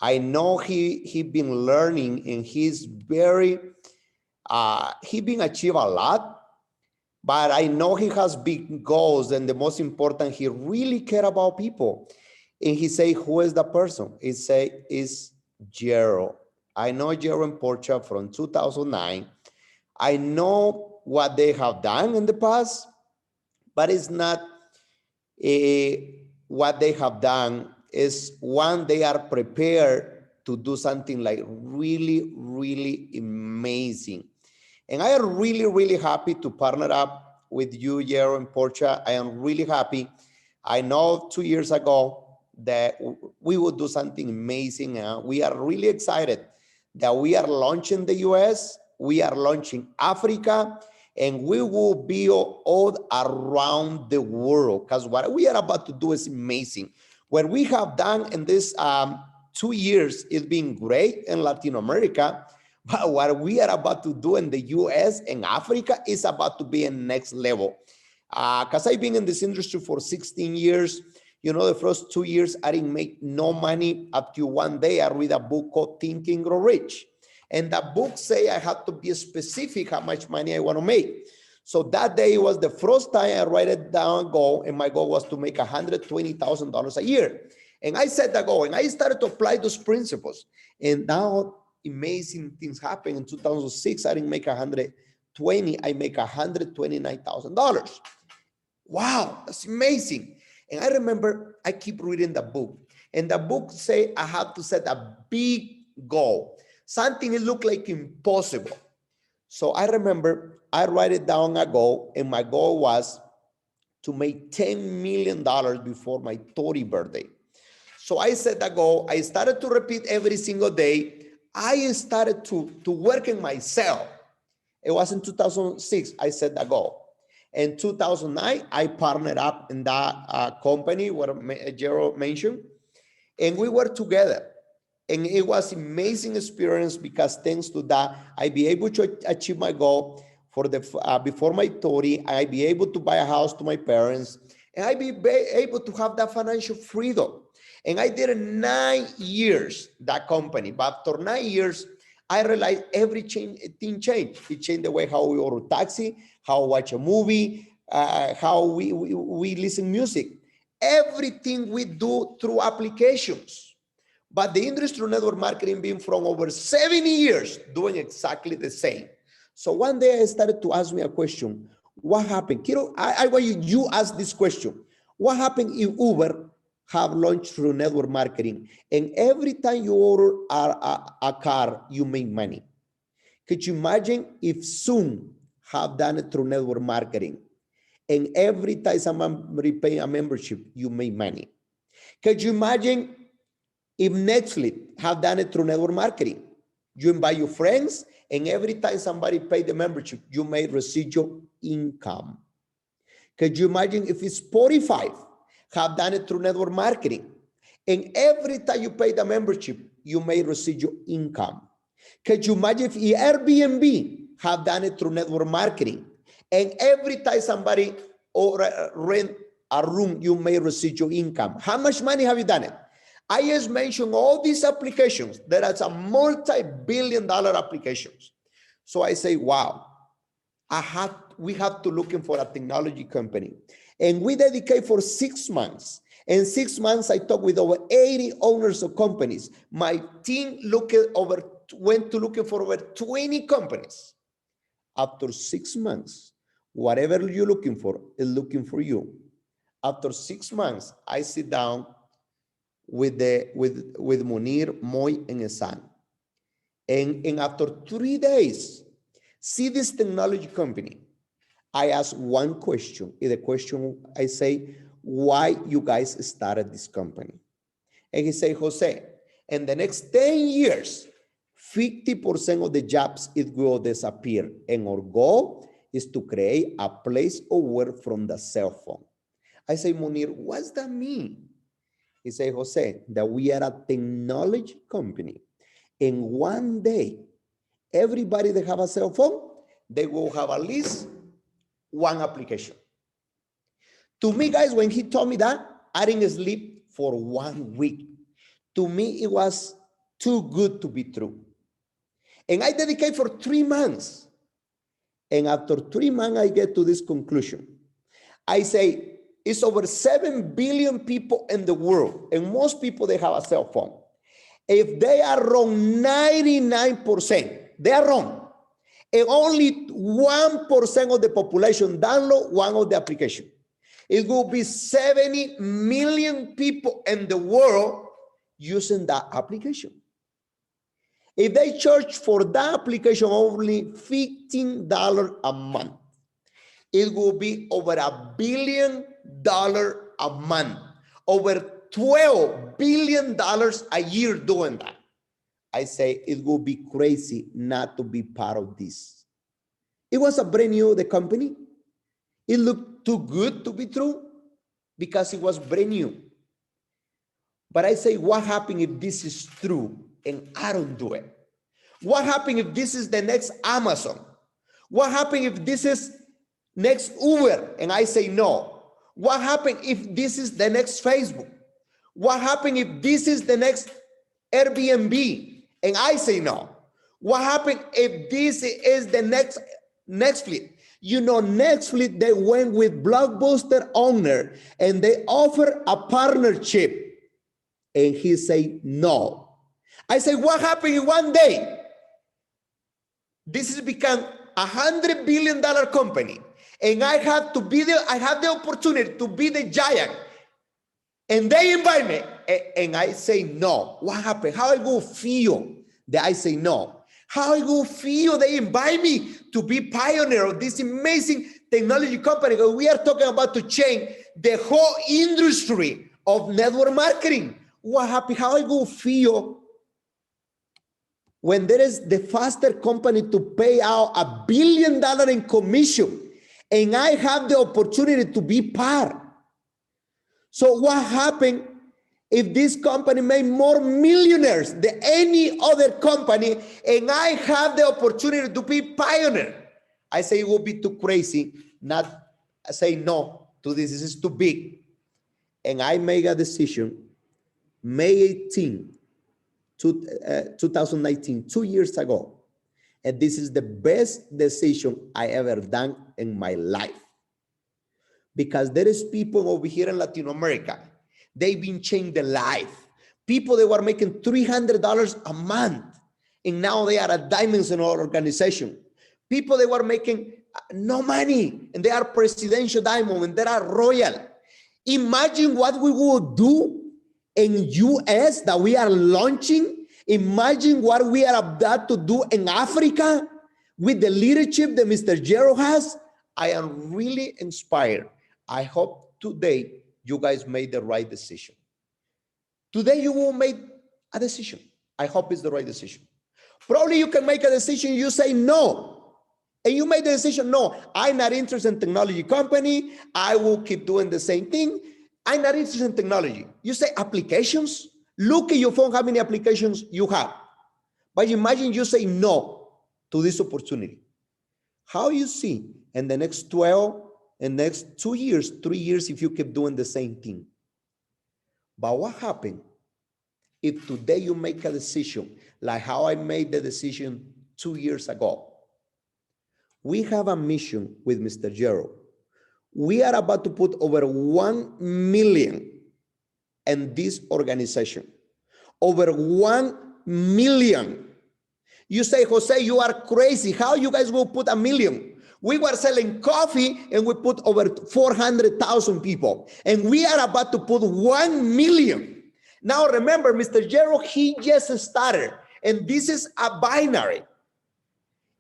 I know he been learning and he's very, he been achieve a lot, but I know he has big goals, and the most important, he really care about people. And he say, who is the person? He say, is Gerald. I know Gerald and Porsche from 2009. I know what they have done in the past, but it's not what they have done is one, they are prepared to do something like really, really amazing. And I am really, really happy to partner up with you, Gerald and Porsche. I am really happy. I know 2 years ago that we would do something amazing. We are really excited that we are launching the US, we are launching Africa, and we will be all around the world, because what we are about to do is amazing. What we have done in this 2 years is been great in Latin America, but what we are about to do in the US and Africa is about to be in next level. Because I've been in this industry for 16 years. You know, the first 2 years, I didn't make no money up to one day. I read a book called Think and Grow Rich. And that book say I had to be specific how much money I want to make. So that day was the first time I write it down a goal, and my goal was to make $120,000 a year. And I set that goal, and I started to apply those principles. And now amazing things happen. In 2006, I didn't make 120, I make $129,000. Wow, that's amazing. And I remember I keep reading the book, and the book say I have to set a big goal, something that looked like impossible. So I remember I write it down a goal, and my goal was to make $10 million before my 30th birthday. So I set that goal. I started to repeat every single day. I started to work in myself. It was in 2006, I set that goal. In 2009, I partnered up in that company what Gerald mentioned, and we were together. And it was amazing experience because thanks to that, I be able to achieve my goal for the before my 30. I be able to buy a house to my parents, and I be able to have that financial freedom. And I did it 9 years, that company. But after 9 years, I realized everything changed. It changed the way how we order taxi, how we watch a movie, how we listen music. Everything we do through applications. But the industry network marketing been from over 70 years doing exactly the same. So one day I started to ask me a question. What happened? Kiro, I want you ask this question. What happened if Uber have launched through network marketing, and every time you order a car, you make money? Could you imagine if Zoom have done it through network marketing, and every time somebody pay a membership, you make money. Could you imagine if Netflix have done it through network marketing? You invite your friends, and every time somebody pay the membership, you make residual income. Could you imagine if Spotify have done it through network marketing, and every time you pay the membership, you make residual income? Could you imagine if Airbnb have done it through network marketing, and every time somebody rent a room, you make residual income? How much money have you done it? I just mentioned all these applications. There are some multi-billion-dollar applications. So I say, wow, we have to look for a technology company. And we dedicate for 6 months. In 6 months, I talked with over 80 owners of companies. My team went to looking for over 20 companies. After 6 months, whatever you're looking for is looking for you. After 6 months, I sit down with Monir, Moy, and Esan. And after 3 days, see this technology company. I ask one question. The question I say, why you guys started this company? And he say, Jose, in the next 10 years, 50% of the jobs, it will disappear. And our goal is to create a place of work from the cell phone. I say, Monir, what's that mean? He say, Jose, that we are a technology company. And one day, everybody that have a cell phone, they will have at least one application. To me, guys, when he told me that, I didn't sleep for 1 week. To me, it was too good to be true. And I dedicate for 3 months. And after 3 months, I get to this conclusion. I say, it's over 7 billion people in the world, and most people, they have a cell phone. If they are wrong 99%, they are wrong. And only 1% of the population download one of the application. It will be 70 million people in the world using that application. If they charge for that application only $15 a month, it will be over $1 billion a month, over $12 billion a year doing that. I say it will be crazy not to be part of this. It was a brand new, the company. It looked too good to be true because it was brand new. But I say, what happens if this is true and I don't do it? What happens if this is the next Amazon? What happens if this is next Uber and I say no? What happens if this is the next Facebook? What happens if this is the next Airbnb and I say no? What happens if this is the next Netflix? You know, Netflix, they went with Blockbuster owner and they offer a partnership and he say no. I say, what happened in one day? This has become $100 billion company. And I have the opportunity to be the giant. And they invite me and I say no. What happened? How I go feel that I say no? How I go feel they invite me to be pioneer of this amazing technology company? We are talking about to change the whole industry of network marketing. What happened? How I go feel when there is the faster company to pay out $1 billion in commission and I have the opportunity to be part. So what happened if this company made more millionaires than any other company and I have the opportunity to be pioneer? I say it will be too crazy not say no to this. This is too big. And I make a decision May 18, 2019, 2 years ago. And this is the best decision I ever done in my life. Because there is people over here in Latin America, they've been changing their life. People that were making $300 a month, and now they are a diamonds in our organization. People that were making no money, and they are presidential diamond, and they are royal. Imagine what we will do in US that we are launching. Imagine what we are about to do in Africa with the leadership that Mr. Gerald has. I am really inspired. I hope today you guys made the right decision. Today you will make a decision. I hope it's the right decision. Probably you can make a decision, you say no. And you made the decision, no, I'm not interested in technology company. I will keep doing the same thing. I'm not interested in technology. You say applications. Look at your phone, how many applications you have. But imagine you say no to this opportunity. How you see in the next 12, in the next 2 years, 3 years, if you keep doing the same thing. But what happened if today you make a decision like how I made the decision 2 years ago? We have a mission with Mr. Gerald. We are about to put over 1 million in this organization. Over 1 million. You say, Jose, you are crazy. How you guys will put 1 million? We were selling coffee and we put over 400,000 people. And we are about to put 1 million. Now remember, Mr. Gerald, he just started. And this is a binary.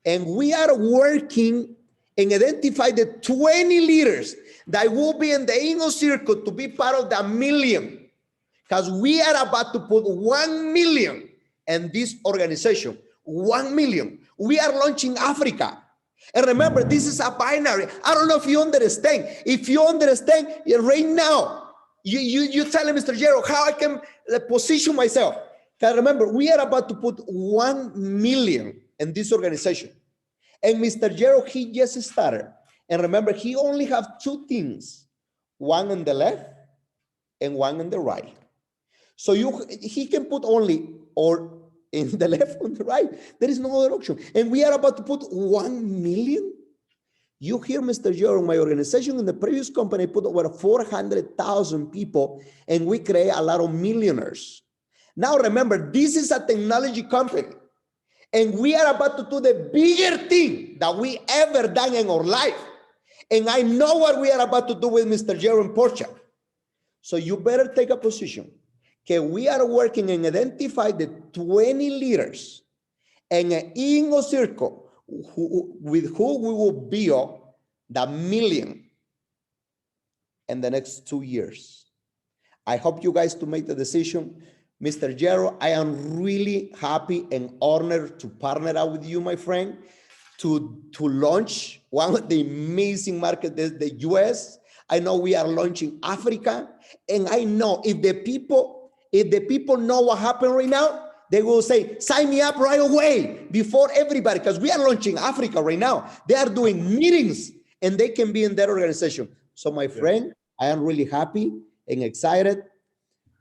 And we are working and identify the 20 leaders that will be in the inner circle to be part of the 1 million. Because we are about to put 1 million in this organization. 1 million. We are launching Africa. And remember, this is a binary. I don't know if you understand. If you understand right now, you tell him, Mr. Gerald, how I can position myself. Because remember, we are about to put 1 million in this organization. And Mr. Gerald, he just started. And remember, he only have 2 things, one on the left and one on the right. So he can put only or in the left or the right. There is no other option. And we are about to put 1 million. You hear, Mr. Gerald, my organization in the previous company put over 400,000 people, and we create a lot of millionaires. Now remember, this is a technology company. And we are about to do the bigger thing that we ever done in our life. And I know what we are about to do with Mr. Gerald in Portugal. So you better take a position. Okay, we are working and identify the 20 leaders and in a circle with who we will build the 1 million in the next 2 years. I hope you guys to make the decision. Mr. Gerald, I am really happy and honored to partner up with you, my friend, to launch one of the amazing markets, the US. I know we are launching Africa. And I know if the people know what happened right now, they will say, sign me up right away before everybody, because we are launching Africa right now. They are doing meetings and they can be in that organization. So my friend, I am really happy and excited.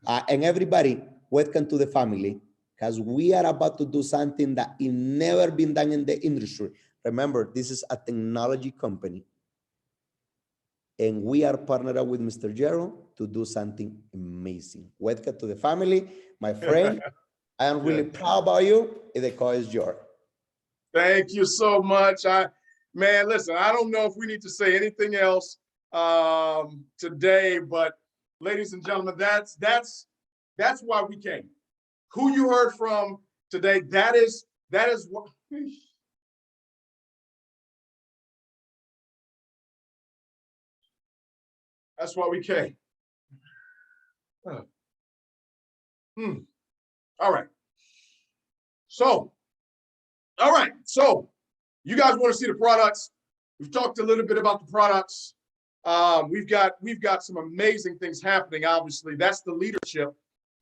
And everybody, welcome to the family, because we are about to do something that has never been done in the industry. Remember, this is a technology company. And we are partnered up with Mr. Gerald to do something amazing. Welcome to the family, my friend. I am really proud about you. The call is yours. Thank you so much. Man, listen, I don't know if we need to say anything else today, but ladies and gentlemen, that's why we came. Who you heard from today, that is what. That's why we came. All right. So you guys want to see the products. We've talked a little bit about the products. We've got some amazing things happening. Obviously, that's the leadership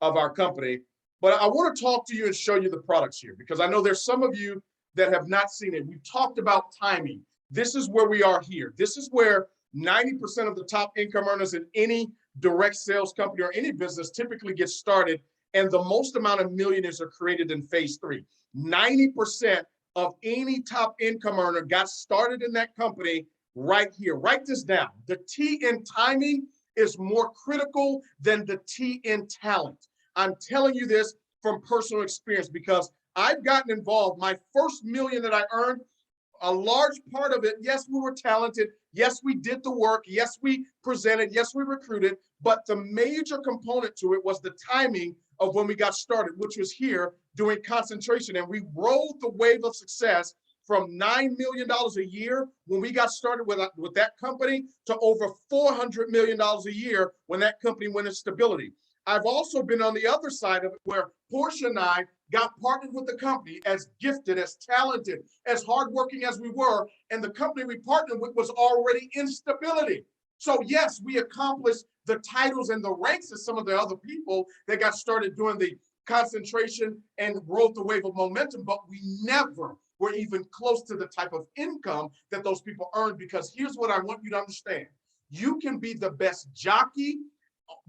of our company. But I want to talk to you and show you the products here, because I know there's some of you that have not seen it. We've talked about timing. This is where we are here. This is where 90% of the top income earners in any direct sales company or any business typically get started, and the most amount of millionaires are created in phase 3. 90% of any top income earner got started in that company right here. Write this down. The T in timing is more critical than the T in talent. I'm telling you this from personal experience, because I've gotten involved. My first million that I earned, a large part of it, yes, we were talented. Yes, we did the work. Yes, we presented. Yes, we recruited. But the major component to it was the timing of when we got started, which was here doing concentration. And we rode the wave of success from $9 million a year when we got started with that company to over $400 million a year when that company went in stability. I've also been on the other side of it where Portia and I got partnered with the company, as gifted, as talented, as hardworking as we were, and the company we partnered with was already in stability. So yes, we accomplished the titles and the ranks of some of the other people that got started doing the concentration and rode the wave of momentum, but we never were even close to the type of income that those people earned. Because here's what I want you to understand. You can be the best jockey,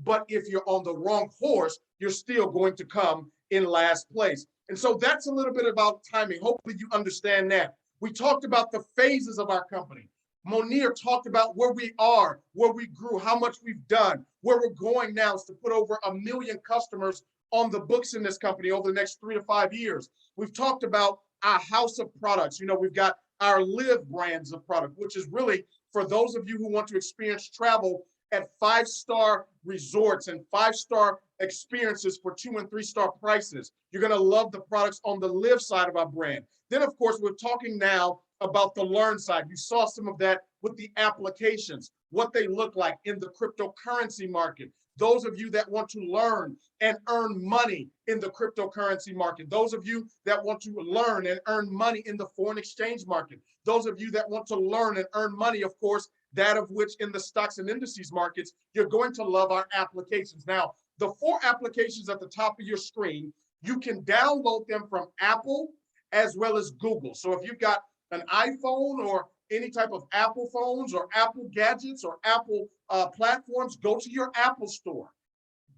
but if you're on the wrong horse, you're still going to come in last place. And so that's a little bit about timing. Hopefully you understand that. We talked about the phases of our company. Monir talked about where we are, where we grew, how much we've done. Where we're going now is to put over 1 million customers on the books in this company over the next 3 to 5 years. We've talked about our house of products. You know, we've got our Live brands of product, which is really for those of you who want to experience travel at 5-star resorts and 5-star experiences for 2- and 3-star prices. You're gonna love the products on the Live side of our brand. Then of course, we're talking now about the Learn side. You saw some of that with the applications, what they look like in the cryptocurrency market. Those of you that want to learn and earn money in the cryptocurrency market. Those of you that want to learn and earn money in the foreign exchange market. Those of you that want to learn and earn money, of course, that of which in the stocks and indices markets, you're going to love our applications. Now, the 4 applications at the top of your screen, you can download them from Apple as well as Google. So if you've got an iPhone or any type of Apple phones or Apple gadgets or Apple platforms, go to your Apple store.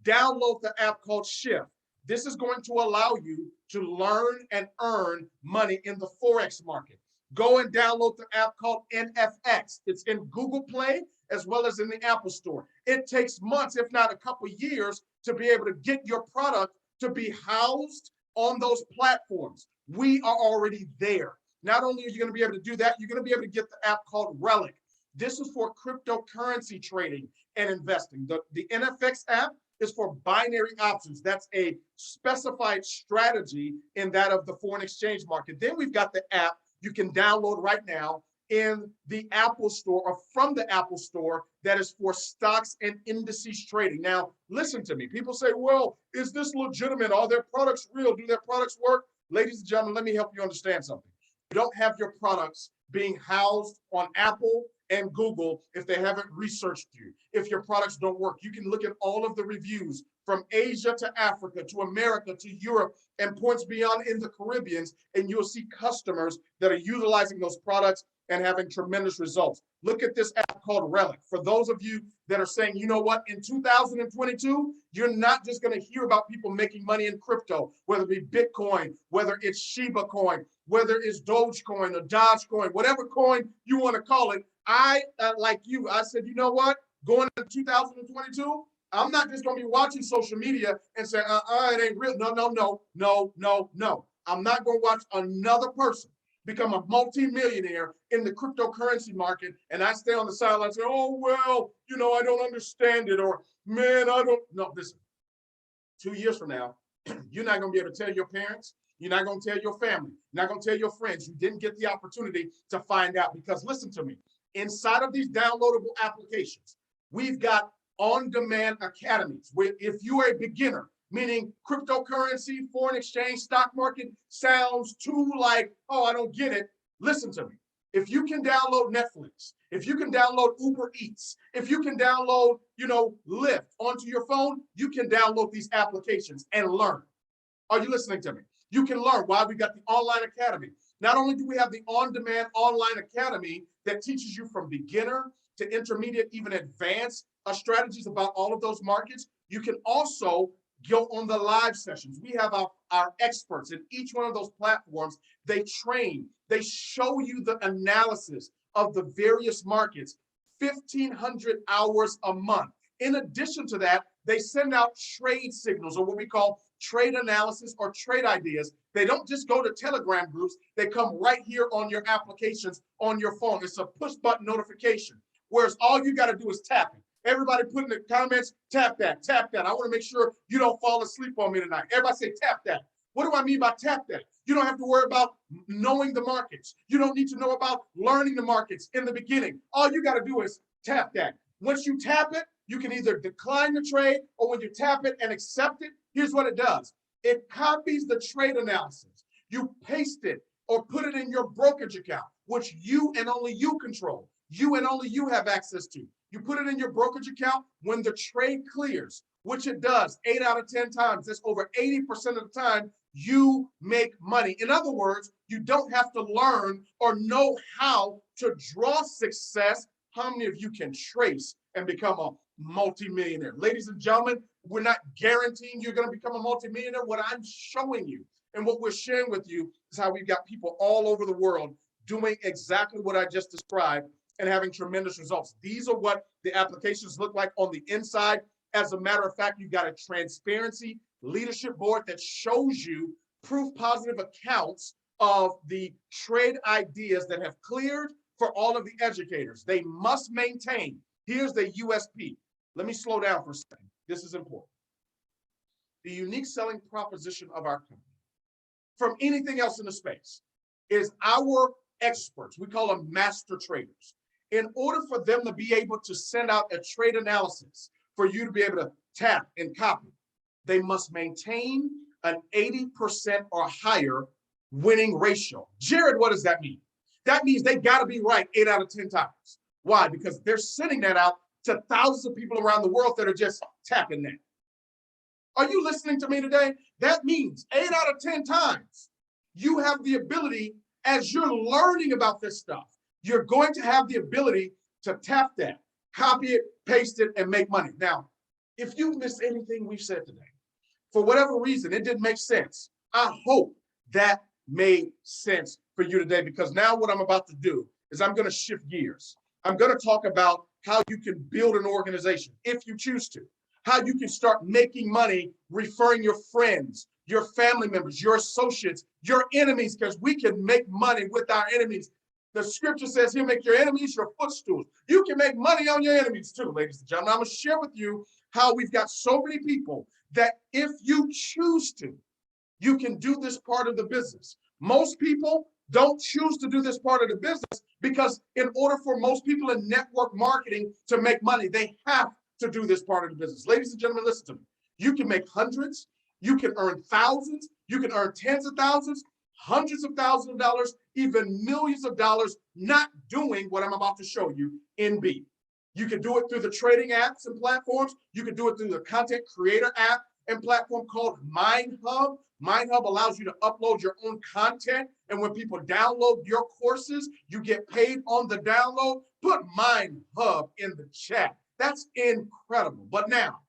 Download the app called Shift. This is going to allow you to learn and earn money in the Forex market. Go and download the app called NFX. It's in Google Play as well as in the Apple Store. It takes months, if not a couple of years, to be able to get your product to be housed on those platforms. We are already there. Not only are you going to be able to do that, you're going to be able to get the app called Relic. This is for cryptocurrency trading and investing. The NFX app is for binary options. That's a specified strategy in that of the foreign exchange market. Then we've got the app you can download right now in the Apple Store or from the Apple Store that is for stocks and indices trading. Now, listen to me. People say, well, is this legitimate? Are their products real? Do their products work? Ladies and gentlemen, let me help you understand something. You don't have your products being housed on Apple and Google if they haven't researched you. If your products don't work, you can look at all of the reviews from Asia to Africa to America to Europe and points beyond in the Caribbean, and you'll see customers that are utilizing those products and having tremendous results. Look at this app called Relic. For those of you that are saying, you know what, in 2022, you're not just going to hear about people making money in crypto, whether it be Bitcoin, whether it's Shiba coin, whether it's Dogecoin or Dogecoin, whatever coin you want to call it. Like you, I said, you know what, going into 2022, I'm not just going to be watching social media and say, it ain't real. No. I'm not going to watch another person become a multi-millionaire in the cryptocurrency market, and I stay on the sideline and say, oh, well, you know, I don't understand it, or man, I don't. No, listen, 2 years from now, you're not going to be able to tell your parents, you're not going to tell your family, you're not going to tell your friends. You didn't get the opportunity to find out, because listen to me, inside of these downloadable applications, we've got on-demand academies where if you are a beginner, meaning cryptocurrency, foreign exchange, stock market sounds too like, oh, I don't get it. Listen to me. If you can download Netflix, if you can download Uber Eats, if you can download, Lyft onto your phone, you can download these applications and learn. Are you listening to me? You can learn. Why? We got the online academy. Not only do we have the on-demand online academy that teaches you from beginner to intermediate, even advanced strategies about all of those markets, you can also go on the live sessions. We have our experts in each one of those platforms. They train, they show you the analysis of the various markets, 1,500 hours a month. In addition to that, they send out trade signals, or what we call trade analysis or trade ideas. They don't just go to Telegram groups, they come right here on your applications on your phone. It's a push button notification, whereas all you got to do is tap it. Everybody put in the comments, tap that, tap that. I want to make sure you don't fall asleep on me tonight. Everybody say tap that. What do I mean by tap that? You don't have to worry about knowing the markets. You don't need to know about learning the markets in the beginning. All you got to do is tap that. Once you tap it, you can either decline the trade, or when you tap it and accept it, here's what it does. It copies the trade analysis. You paste it or put it in your brokerage account, which you and only you control. You and only you have access to. You put it in your brokerage account. When the trade clears, which it does 8 out of 10 times, that's over 80% of the time, you make money. In other words, you don't have to learn or know how to draw success. How many of you can trace and become a multimillionaire? Ladies and gentlemen, we're not guaranteeing you're going to become a multimillionaire. What I'm showing you and what we're sharing with you is how we've got people all over the world doing exactly what I just described and having tremendous results. These are what the applications look like on the inside. As a matter of fact, you've got a transparency leadership board that shows you proof positive accounts of the trade ideas that have cleared for all of the educators. They must maintain. Here's the USP. Let me slow down for a second. This is important. The unique selling proposition of our company from anything else in the space is our experts. We call them master traders. In order for them to be able to send out a trade analysis for you to be able to tap and copy, they must maintain an 80% or higher winning ratio. Jared, what does that mean? That means they got to be right 8 out of 10 times. Why? Because they're sending that out to thousands of people around the world that are just tapping that. Are you listening to me today? That means 8 out of 10 times you have the ability, as you're learning about this stuff, you're going to have the ability to tap that, copy it, paste it, and make money. Now, if you missed anything we've said today, for whatever reason, it didn't make sense, I hope that made sense for you today, because now what I'm about to do is I'm going to shift gears. I'm going to talk about how you can build an organization if you choose to, how you can start making money referring your friends, your family members, your associates, your enemies, because we can make money with our enemies. The scripture says he'll make your enemies your footstools. You can make money on your enemies too, ladies and gentlemen. I'm going to share with you how we've got so many people that if you choose to, you can do this part of the business. Most people don't choose to do this part of the business because in order for most people in network marketing to make money, they have to do this part of the business. Ladies and gentlemen, listen to me. You can make hundreds, you can earn thousands, you can earn tens of thousands, hundreds of thousands of dollars, even millions of dollars, not doing what I'm about to show you in B. You can do it through the trading apps and platforms. You can do it through the content creator app and platform called MindHub. MindHub allows you to upload your own content. And when people download your courses, you get paid on the download. Put MindHub in the chat. That's incredible. But now,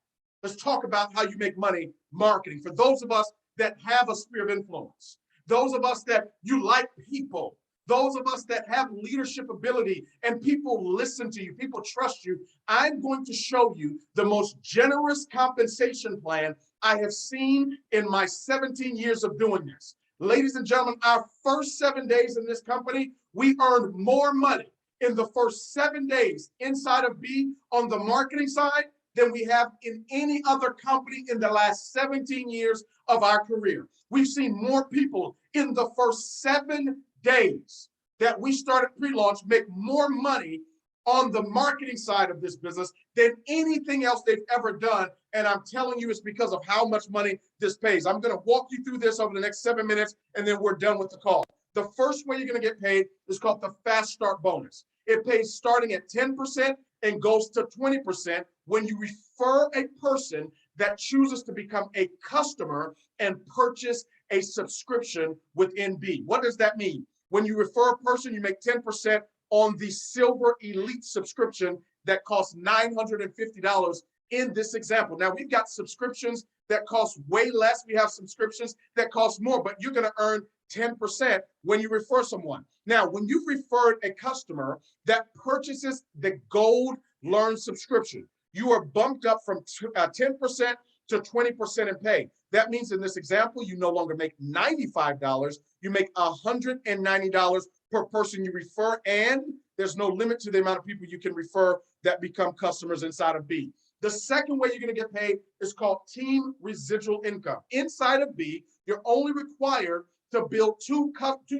let's talk about how you make money marketing. For those of us that have a sphere of influence, those of us that you like people, those of us that have leadership ability and people listen to you, people trust you, I'm going to show you the most generous compensation plan I have seen in my 17 years of doing this. Ladies and gentlemen, our first 7 days in this company, we earned more money in the first 7 days inside of B on the marketing side than we have in any other company in the last 17 years of our career. We've seen more people in the first 7 days that we started pre-launch make more money on the marketing side of this business than anything else they've ever done. And I'm telling you, it's because of how much money this pays. I'm going to walk you through this over the next 7 minutes, and then we're done with the call. The first way you're going to get paid is called the Fast Start Bonus. It pays starting at 10% and goes to 20% when you refer a person that chooses to become a customer and purchase a subscription within B. What does that mean? When you refer a person, you make 10% on the Silver Elite subscription that costs $950 in this example. Now, we've got subscriptions that cost way less. We have subscriptions that cost more, but you're going to earn 10% when you refer someone. Now, when you've referred a customer that purchases the Gold Learn subscription, you are bumped up from 10% to 20% in pay. That means in this example, you no longer make $95, you make $190 per person you refer, and there's no limit to the amount of people you can refer that become customers inside of B. The second way you're going to get paid is called team residual income. Inside of B, you're only required to build two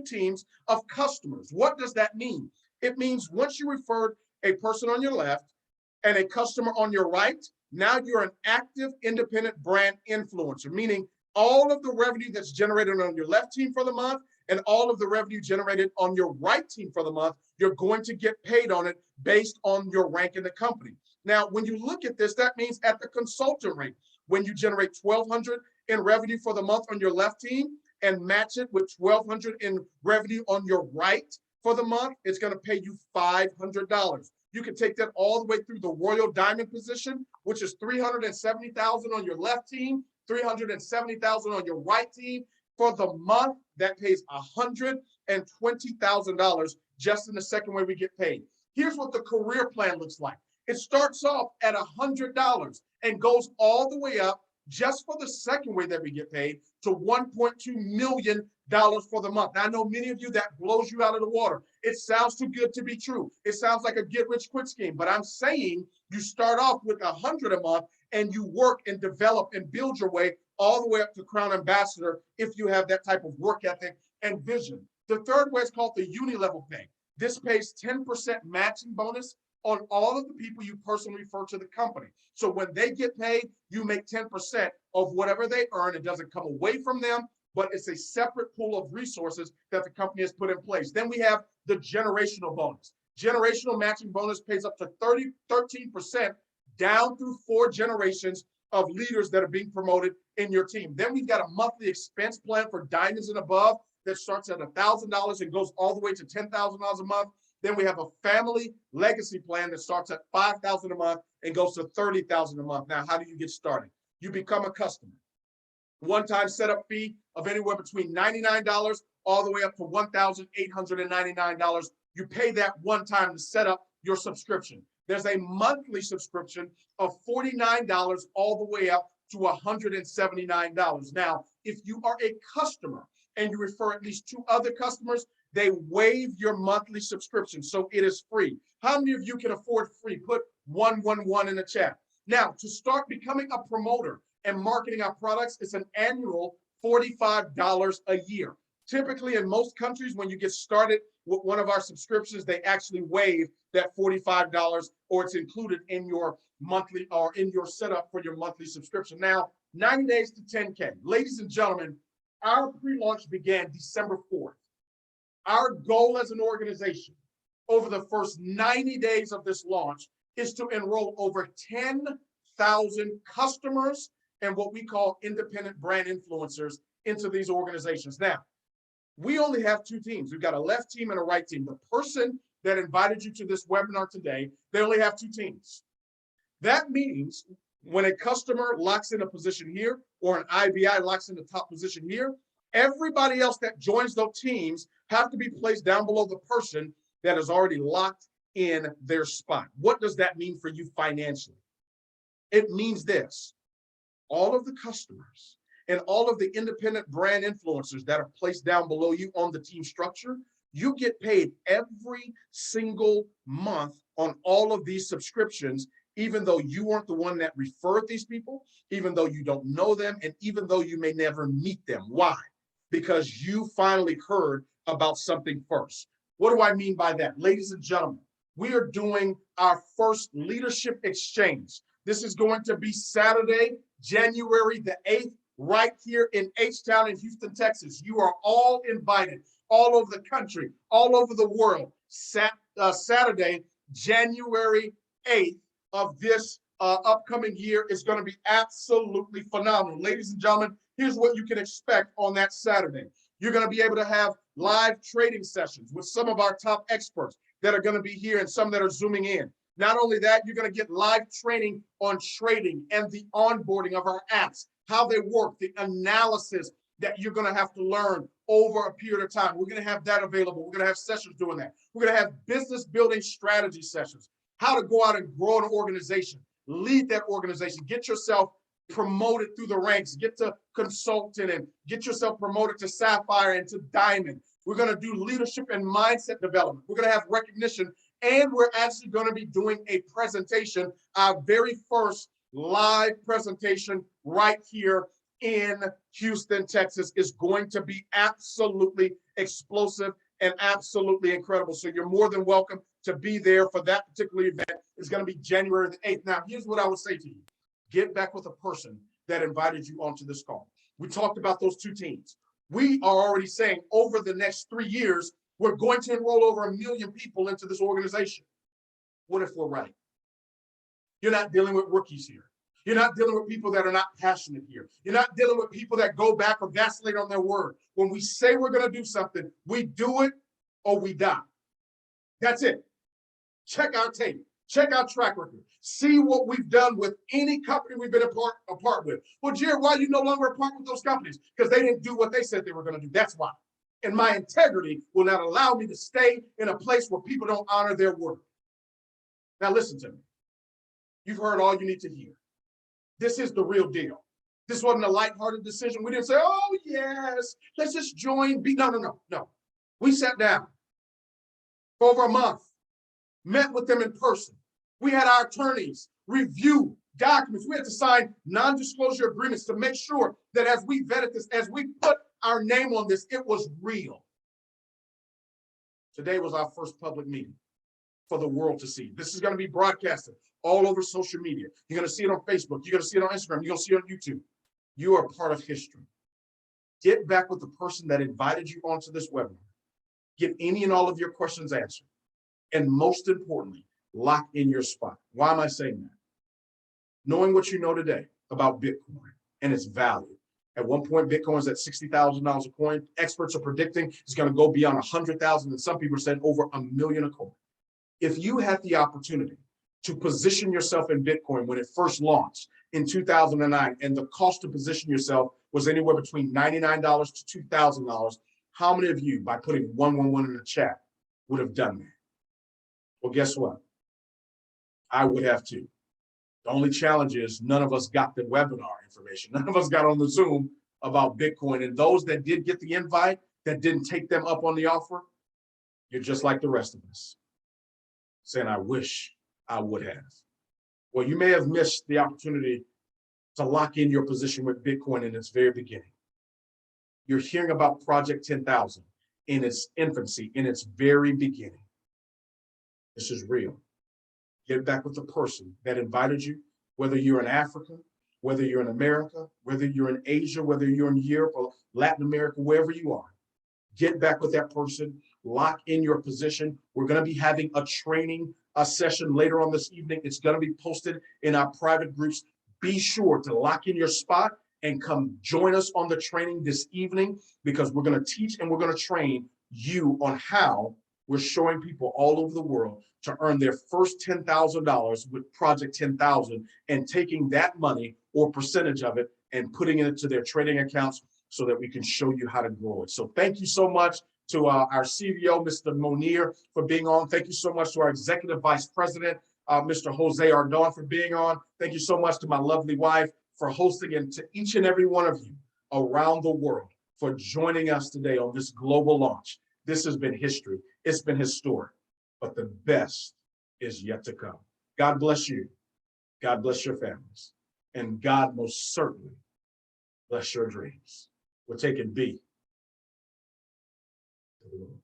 teams of customers. What does that mean? It means once you referred a person on your left and a customer on your right, now you're an active independent brand influencer, meaning all of the revenue that's generated on your left team for the month and all of the revenue generated on your right team for the month, you're going to get paid on it based on your rank in the company. Now, when you look at this, that means at the consultant rate, when you generate $1,200 in revenue for the month on your left team and match it with $1,200 in revenue on your right for the month, it's going to pay you $500. You can take that all the way through the Royal Diamond position, which is $370,000 on your left team, $370,000 on your right team. For the month, that pays $120,000 just in the second way we get paid. Here's what the career plan looks like. It starts off at $100 and goes all the way up just for the second way that we get paid to $1.2 million for the month. Now, I know many of you that blows you out of the water. It sounds too good to be true. It sounds like a get rich quick scheme, but I'm saying you start off with $100 a month and you work and develop and build your way all the way up to Crown Ambassador if you have that type of work ethic and vision. The third way is called the uni-level pay. This pays 10% matching bonus on all of the people you personally refer to the company. So when they get paid, you make 10% of whatever they earn. It doesn't come away from them, but it's a separate pool of resources that the company has put in place. Then we have the generational bonus. Generational matching bonus pays up to 13% down through 4 generations of leaders that are being promoted in your team. Then we've got a monthly expense plan for diamonds and above that starts at $1,000 and goes all the way to $10,000 a month. Then we have a family legacy plan that starts at $5,000 a month and goes to $30,000 a month. Now, how do you get started? You become a customer. One-time setup fee of anywhere between $99 all the way up to $1,899. You pay that one time to set up your subscription. There's a monthly subscription of $49 all the way up to $179. Now, if you are a customer and you refer at least 2 other customers, they waive your monthly subscription, so it is free. How many of you can afford free? Put 111 in the chat. Now, to start becoming a promoter and marketing our products, it's an annual $45 a year. Typically, in most countries, when you get started with one of our subscriptions, they actually waive that $45, or it's included in your monthly or in your setup for your monthly subscription. Now, 90 days to 10K. Ladies and gentlemen, our pre-launch began December 4th. Our goal as an organization over the first 90 days of this launch is to enroll over 10,000 customers and what we call independent brand influencers into these organizations. Now, we only have 2 teams. We've got a left team and a right team. The person that invited you to this webinar today, they only have 2 teams. That means when a customer locks in a position here or an IBI locks in the top position here, everybody else that joins those teams have to be placed down below the person that is already locked in their spot. What does that mean for you financially? It means this: all of the customers and all of the independent brand influencers that are placed down below you on the team structure, you get paid every single month on all of these subscriptions, even though you weren't the one that referred these people, even though you don't know them, and even though you may never meet them. Why? Because you finally heard about something first. What do I mean by that? Ladies and gentlemen, we are doing our first leadership exchange. This is going to be Saturday, January the 8th, right here in H-Town in Houston, Texas. You are all invited, all over the country, all over the world. Saturday, January 8th of this upcoming year is going to be absolutely phenomenal. Ladies and gentlemen, here's what you can expect on that Saturday. You're going to be able to have live trading sessions with some of our top experts that are going to be here and some that are zooming in. Not only that, you're going to get live training on trading and the onboarding of our apps, how they work, the analysis that you're going to have to learn over a period of time. We're going to have that available. We're going to have sessions doing that. We're going to have business building strategy sessions, how to go out and grow an organization, lead that organization, get yourself promoted through the ranks, get to consultant and get yourself promoted to sapphire and to diamond. We're going to do leadership and mindset development. We're going to have recognition, and we're actually going to be doing a presentation, our very first live presentation right here in Houston, Texas is going to be absolutely explosive and absolutely incredible. So you're more than welcome to be there for that particular event. It's going to be January the 8th. Now, here's what I would say to you. Get back with the person that invited you onto this call. We talked about those two teams. We are already saying over the next 3 years, we're going to enroll over 1 million people into this organization. What if we're right? You're not dealing with rookies here. You're not dealing with people that are not passionate here. You're not dealing with people that go back or vacillate on their word. When we say we're going to do something, we do it or we die. That's it. Check our tape. Check our track record. See what we've done with any company we've been a part with. Well, Jared, why are you no longer a part with those companies? Because they didn't do what they said they were going to do. That's why. And my integrity will not allow me to stay in a place where people don't honor their word. Now, listen to me. You've heard all you need to hear. This is the real deal. This wasn't a lighthearted decision. We didn't say, oh, yes, let's just join. No. We sat down for over a month, met with them in person. We had our attorneys review documents. We had to sign non-disclosure agreements to make sure that as we vetted this, as we put our name on this, it was real. Today was our first public meeting for the world to see. This is going to be broadcasted all over social media. You're going to see it on Facebook. You're going to see it on Instagram. You're going to see it on YouTube. You are part of history. Get back with the person that invited you onto this webinar. Get any and all of your questions answered. And most importantly, lock in your spot. Why am I saying that? Knowing what you know today about Bitcoin and its value. At one point, Bitcoin is at $60,000 a coin. Experts are predicting it's going to go beyond 100,000, and some people said over 1 million a coin. If you had the opportunity to position yourself in Bitcoin when it first launched in 2009, and the cost to position yourself was anywhere between $99 to $2,000, how many of you, by putting 111 in the chat, would have done that? Well, guess what? I would have too. The only challenge is none of us got the webinar information. None of us got on the Zoom about Bitcoin. And those that did get the invite, that didn't take them up on the offer, you're just like the rest of us, saying, I wish I would have. Well, you may have missed the opportunity to lock in your position with Bitcoin in its very beginning. You're hearing about Project 10,000 in its infancy, in its very beginning. This is real. Get back with the person that invited you, whether you're in Africa, whether you're in America, whether you're in Asia, whether you're in Europe or Latin America, wherever you are. Get back with that person, lock in your position. We're going to be having a training session later on this evening. It's going to be posted in our private groups. Be sure to lock in your spot and come join us on the training this evening, because we're going to teach and we're going to train you on how we're showing people all over the world to earn their first $10,000 with Project 10,000 and taking that money or percentage of it and putting it into their trading accounts so that we can show you how to grow it. So thank you so much to our CVO, Mr. Monir, for being on. Thank you so much to our Executive Vice President, Mr. Jose Ardon, for being on. Thank you so much to my lovely wife for hosting, and to each and every one of you around the world for joining us today on this global launch. This has been history. It's been historic, but the best is yet to come. God bless you. God bless your families. And God most certainly bless your dreams. We're taking B to the moon.